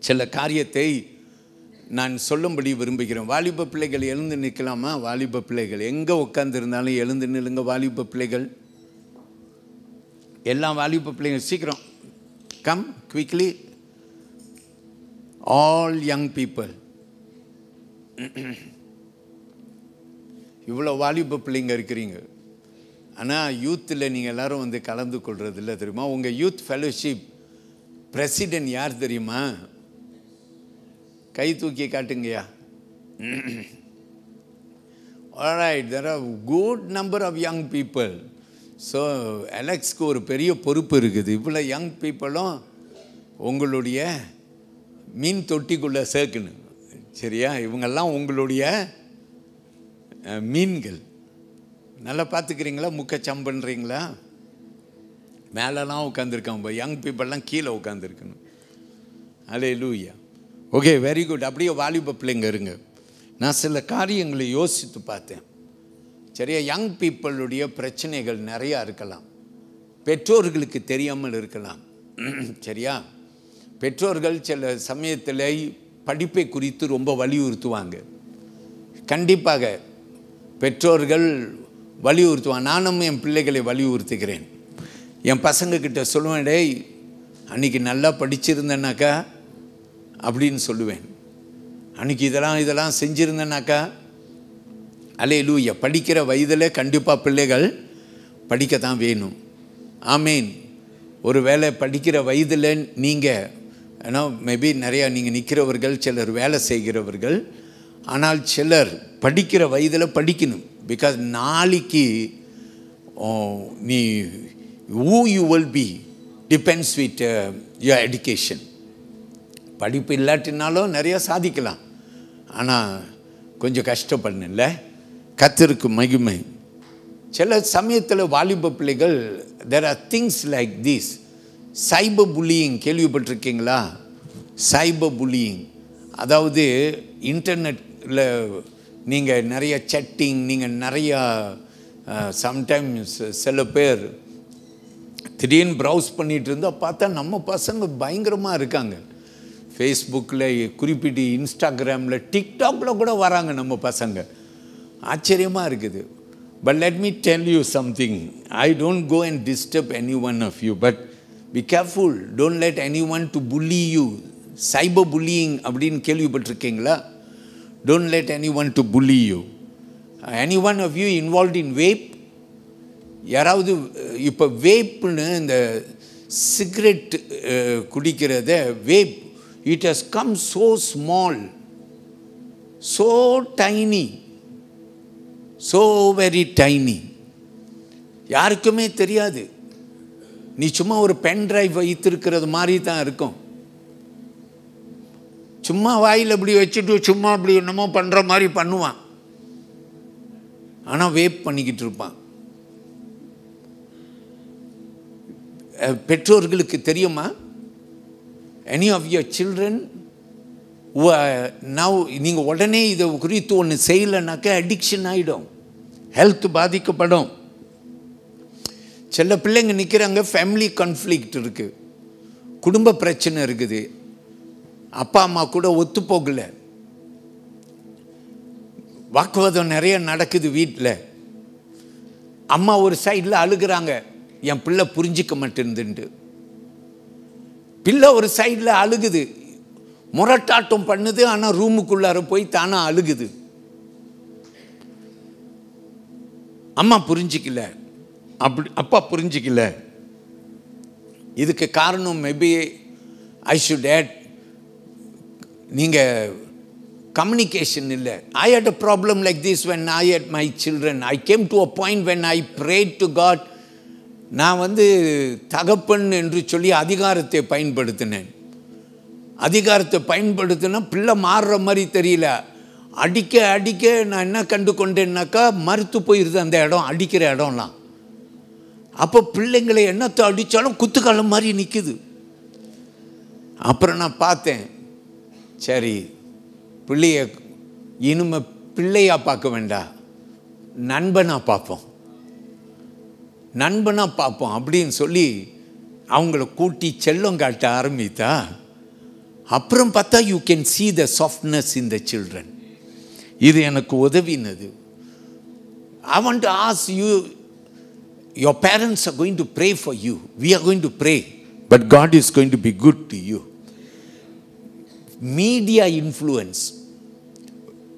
சில காரியத்தை நான் சொல்லும்படி விரும்புகிறேன். வாலிப பிள்ளைகள் எழுந்து நிற்கலாமா? வாலிப பிள்ளைகள் எங்கே உட்கார்ந்துருந்தாலும் எழுந்து நில்லுங்க. வாலிப பிள்ளைகள் எல்லாம், வாலிப பிள்ளைகள் சீக்கிரம் come quickly. All young people, இவ்வளோ வாலிப பிள்ளைங்க இருக்கிறீங்க. ஆனால் யூத்தில் நீங்கள் எல்லோரும் வந்து கலந்து கொள்வது இல்லை தெரியுமா? உங்கள் யூத் ஃபெலோஷிப் பிரசிடென்ட் யார் தெரியுமா? கை தூக்கி காட்டுங்கய்யா. Alright, there are good number of young people. So அலெக்ஸ்க்கு ஒரு பெரிய பொறுப்பு இருக்குது. இவ்வளோ யங் பீப்புளும் உங்களுடைய மீன் தொட்டிக்குள்ளே சேர்க்கணும், சரியா? இவங்கெல்லாம் உங்களுடைய மீன்கள். நல்லா பார்த்துக்கிறீங்களா? முக்கச்சம் பண்ணுறீங்களா? மேலெலாம் உட்காந்துருக்காங்க. யங் பீப்புளெலாம் கீழே உட்காந்துருக்கணும். ஹல்லேலூயா. Okay, very good. அப்படியே வாலிப பிள்ளைங்க இருங்க. நான் சில காரியங்களை யோசித்து பார்த்தேன், சரியா? யங் பீப்புளுடைய பிரச்சனைகள் நிறையா இருக்கலாம், பெற்றோர்களுக்கு தெரியாமல் இருக்கலாம், சரியா? பெற்றோர்கள் சில சமயத்தில் படிப்பை குறித்து ரொம்ப வலியுறுத்துவாங்க. கண்டிப்பாக பெற்றோர்கள் வலியுறுத்துவாங்க. நானும் என் பிள்ளைகளை வலியுறுத்துகிறேன். என் பசங்கக்கிட்ட சொல்லுவேன், டேய் அன்றைக்கி நல்லா படிச்சிருந்தேன்னாக்கா அப்படின்னு சொல்லுவேன். அன்றைக்கி இதெல்லாம் செஞ்சுருந்தேனாக்கா, அல்லேலூயா, படிக்கிற வயதில் கண்டிப்பாக பிள்ளைகள் படிக்க தான் வேணும். ஆமேன். ஒரு வேளை படிக்கிற வயதில் நீங்கள் ஏன்னா மேபி நிறையா நீங்கள் நிற்கிறவர்கள், சிலர் வேலை செய்கிறவர்கள், ஆனால் சிலர் படிக்கிற வயதில் படிக்கணும். பிகாஸ் நாளைக்கு நீ who you will be depends with your education. படிப்பு இல்லாட்டினாலும் நிறையா சாதிக்கலாம், ஆனால் கொஞ்சம் கஷ்டப்படணும்ல. கர்த்தருக்கு மகிமை. சில சமயத்தில் வாலிப பிள்ளைகள் there are things like this. Cyber bullying கேள்விப்பட்டிருக்கீங்களா? சைபர் புல்லியிங் அதாவது இன்டர்நெட்டில் நீங்கள் நிறைய சட்டிங், நீங்கள் நிறையா சம்டைம்ஸ் சில பேர் திடீர்னு ப்ரௌஸ் பண்ணிகிட்டு இருந்தால் பார்த்தா நம்ம பசங்க பயங்கரமாக இருக்காங்க. ஃபேஸ்புக்கில், குறிப்பிட்டு இன்ஸ்டாகிராமில், டிக்டாக்கில் கூட வராங்க நம்ம பசங்க. ஆச்சரியமாக இருக்குது. But let me tell you something. I don't go and disturb anyone of you, but be careful. Don't let anyone to bully you. Cyber bullying அப்படின்னு கேள்விப்பட்டிருக்கீங்களா? Don't let anyone to bully you. Anyone of you involve in vape? யாராவது இப்போ வேப்புன்னு இந்த சிகரெட் குடிக்கிறத vape, it has come so small, so tiny, so very tiny, யாருக்குமே தெரியாது. நீ சும்மா ஒரு பென் டிரைவ் வைத்திருக்கிறது மாதிரி தான் இருக்கும். சும்மா வாயில் இப்படி வச்சுட்டு சும்மா அப்படி என்னமோ பண்ணுற மாதிரி பண்ணுவான், ஆனால் வேப் பண்ணிக்கிட்டு இருப்பான். பெற்றோர்களுக்கு தெரியுமா? Any of your children now நீங்கள் உடனே இதை குறித்து ஒன்று செய்யலைனாக்கா அடிக்ஷன் ஆகிடும், ஹெல்த் பாதிக்கப்படும். சில பிள்ளைங்க நிற்கிறாங்க, ஃபேமிலி கான்ஃப்ளிக்ட் இருக்குது, குடும்ப பிரச்சனை இருக்குது, அப்பா அம்மா கூட ஒத்து போகலை, வாக்குவாதம் நிறைய நடக்குது வீட்டில். அம்மா ஒரு சைடில் அழுகிறாங்க, என் பிள்ளை புரிஞ்சிக்க மாட்டேன்னுட்டு. பிள்ளை ஒரு சைடில் அழுகுது, முரட்டாட்டம் பண்ணுது, ஆனால் ரூமுக்குள்ளார போய் தானே அழுகுது. அம்மா புரிஞ்சிக்கல, அப்பா புரிஞ்சிக்கல. இதுக்கு காரணம் மேபி ஐ ஷுட் ஆட், நீங்கள் கம்யூனிகேஷன் இல்லை. I had a problem like this when I had my children. I came to a point when I prayed to God. நான் தகப்பன் என்று சொல்லி அதிகாரத்தை பயன்படுத்தினேன். அதிகாரத்தை பயன்படுத்தினா பிள்ளை மாறுற மாதிரி தெரியல. அடிக்க அடிக்க நான் என்ன கண்டு கொண்டேன்னாக்கா, மறுத்து போயிடுது அந்த இடம், அடிக்கிற இடம்லாம். அப்போ பிள்ளைங்களை என்னத்தை அடித்தாலும் குத்துக்காலம் மாதிரி நிற்குது. அப்புறம் நான் பார்த்தேன், சரி பிள்ளைய இனிமே பிள்ளையா பார்க்க வேண்டாம், நண்பனாக பார்ப்போம், நண்பனாக பார்ப்போம் அப்படின்னு சொல்லி அவங்கள கூட்டி செல்லம் காட்ட ஆரம்பித்தா, அப்புறம் பார்த்தா you can see the softness in the children. இது எனக்கு உதவினது. I want to ask you, your parents are going to pray for you, we are going to pray, but God is going to be good to you. Media influence.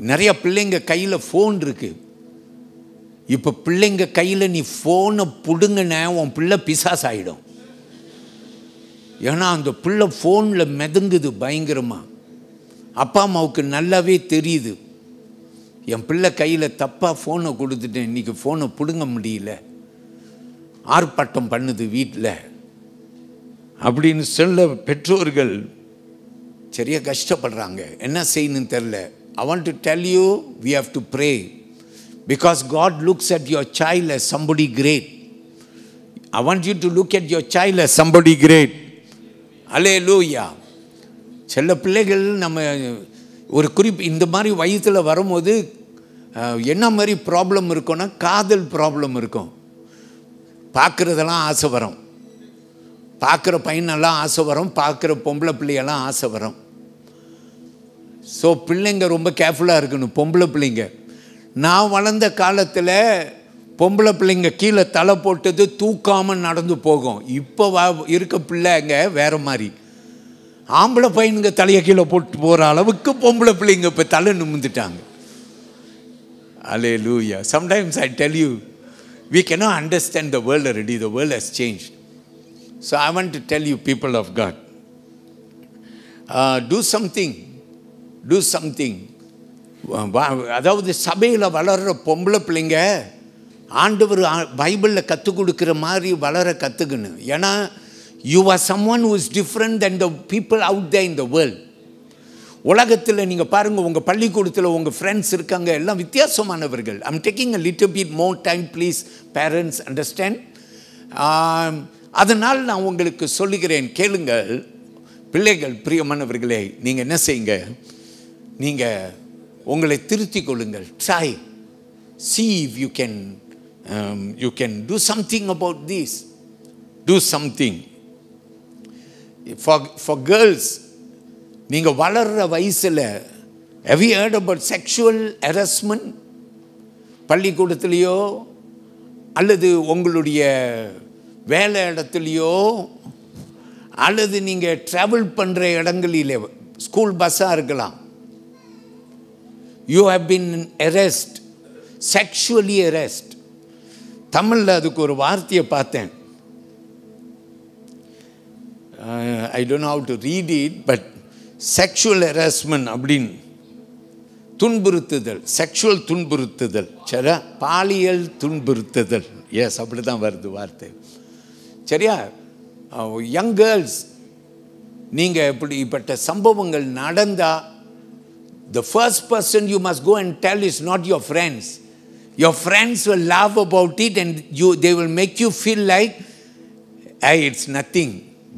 நிறைய பிள்ளைங்க கையில் ஃபோன் இருக்கு. இப்போ பிள்ளைங்க கையில் நீ ஃபோனை பிடுங்கின உன் பிள்ளை பிசாஸ் ஆகிடும். ஏன்னா அந்த பிள்ளை ஃபோனில் மிதங்குது பயங்கரமாக. அப்பா அம்மாவுக்கு நல்லாவே தெரியுது, என் பிள்ளை கையில் தப்பாக ஃபோனை கொடுத்துட்டேன், இன்றைக்கி ஃபோனை பிடுங்க முடியல, ஆர்ப்பாட்டம் பண்ணுது வீட்டில் அப்படின்னு சொல்ல பெற்றோர்கள் சரியா கஷ்டப்படுறாங்க. என்ன செய்யணும்னு தெரில. I want to tell you, we have to pray, because God looks at your child as somebody great. I want you to look at your child as somebody great. Hallelujah. சில பிள்ளைகள் நம்ம ஒரு இந்த மாதிரி வயதில் வரும்போது என்ன மாதிரி ப்ராப்ளம் இருக்கும்னா, காதல் ப்ராப்ளம் இருக்கும். பார்க்குறதெல்லாம் ஆசை வரும், பார்க்குற பையனெல்லாம் ஆசை வரும், பார்க்குற பொம்பளை பிள்ளையெல்லாம் ஆசை வரும். ஸோ பிள்ளைங்க ரொம்ப கேர்ஃபுல்லாக இருக்கணும். பொம்பளை பிள்ளைங்க, நான் வளர்ந்த காலத்தில் பொம்பளை பிள்ளைங்க கீழே தலை போட்டது தூக்காமல் நடந்து போகும். இப்போ இருக்க பிள்ளைங்க வேறு மாதிரி. ஆம்பளை பையனுங்க தலையை கீழே போட்டு போகிற அளவுக்கு பொம்பளை பிள்ளைங்க இப்போ தலை நிமிந்துட்டாங்க. Hallelujah. Sometimes I tell you, we cannot understand the world already. The world has changed. So I want to tell you, people of God, do something. Do something. அதாவது சபையில் வளர்கிற பொம்பளை பிள்ளைங்க ஆண்டவர் பைபிளில் கற்றுக் கொடுக்குற மாதிரி வளர கற்றுக்கணும். ஏன்னா you are someone who is different than the people out there in the world. உலகத்தில் நீங்கள் பாருங்கள், உங்கள் பள்ளிக்கூடத்தில் உங்கள் ஃப்ரெண்ட்ஸ் இருக்காங்க, எல்லாம் வித்தியாசமானவர்கள். I'm taking a little bit more time, please parents understand. அதனால் நான் உங்களுக்கு சொல்லுகிறேன், கேளுங்கள் பிள்ளைகள், பிரியமானவர்களே. நீங்கள் என்ன செய்யுங்க, நீங்கள் உங்களை திருத்திக் கொள்ளுங்கள். Try, see if you can do something about this. Do something. For girls, நீங்கள் வளர்கிற வயசில் have you heard about sexual harassment? பள்ளிக்கூடத்துலேயோ அல்லது உங்களுடைய வேலை இடத்துலையோ அல்லது நீங்கள் ட்ராவல் பண்ணுற இடங்களிலே, ஸ்கூல் பஸ்ஸாக இருக்கலாம், you have been harassed, sexually harassed. தமிழில் அதுக்கு ஒரு வார்த்தையை பார்த்தேன். I don't know how to read it, but sexual harassment அப்படின்னு, துன்புறுத்துதல், செக்ஷுவல் துன்புறுத்துதல், சரியா, பாலியல் துன்புறுத்துதல். எஸ், அப்படி தான் வருது வார்த்தை, சரியா. யங் கேர்ள்ஸ், நீங்கள் இப்படிப்பட்ட சம்பவங்கள் நடந்தால், the first person you must go and tell is not your friends. Your friends will laugh about it and they will make you feel like, hey, it's nothing,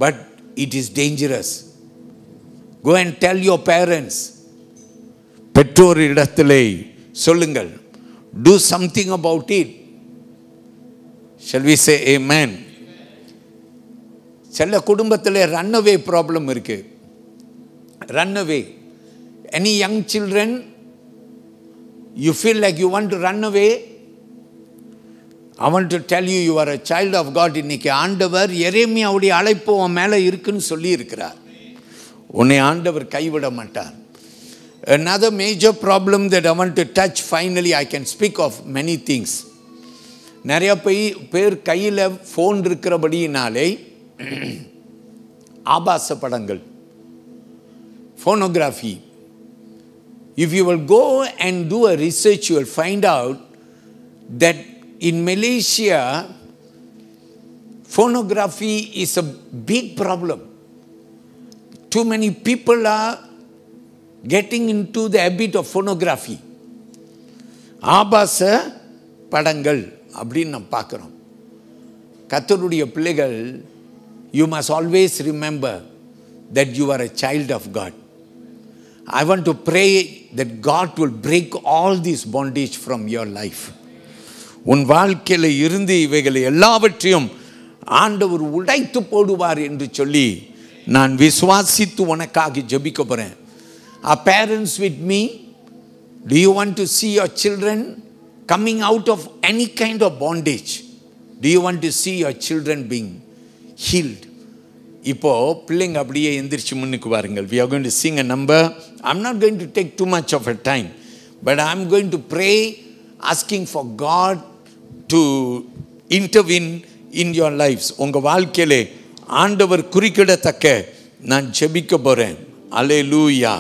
but it is dangerous. Go and tell your parents. பெற்றோர் இடத்திலே சொல்லுங்கள். Do something about it. Shall we say amen? சில குடும்பத்தில் ரன்அவே ப்ராப்ளம் இருக்கு. Runaway. Any young children, you feel like you want to run away? I want to tell you, you are a child of God. இன்னைக்கு ஆண்டவர் எரேமியாவுடைய அழைப்பு உன் மேலே இருக்குன்னு சொல்லி இருக்கிறார். உன்னை ஆண்டவர் கைவிட மாட்டார். Another major problem that I want to touch, finally I can speak of many things. நிறைய பேர் கையில் ஃபோன் இருக்கிறபடியினாலே ஆபாச படங்கள், phonography. If you will go and do a research, you will find out that in Malaysia, phonography is a big problem. Too many people are getting into the habit of phonography. ஆபாச படங்கள் அப்படின்னு நாம் பார்க்குறோம். கர்த்தருடைய பிள்ளைகள், you must always remember that you are a child of God. I want to pray that God will break all this bondage from your life. உன் வாழ்க்கையில் இருந்து இவைகளை எல்லாவற்றையும் ஆண்டவர் உடைத்து போடுவார் என்று சொல்லி நான் விசுவாசித்து உனக்காக ஜெபிக்க போகிறேன். Are parents with me? Do you want to see your children coming out of any kind of bondage? Do you want to see your children being healed? இப்போ பிள்ளைங்க அப்படியே எந்திரிச்சு முன்னுக்கு வாருங்கள். We are going to sing a number. I'm not going to take too much of a time, but I'm going to pray asking for God to intervene in your lives. உங்கள் வாழ்க்கையிலே ஆண்டவர் குறுக்கிடத்தக்க நான் ஜெபிக்க போகிறேன். அல்லேலூயா.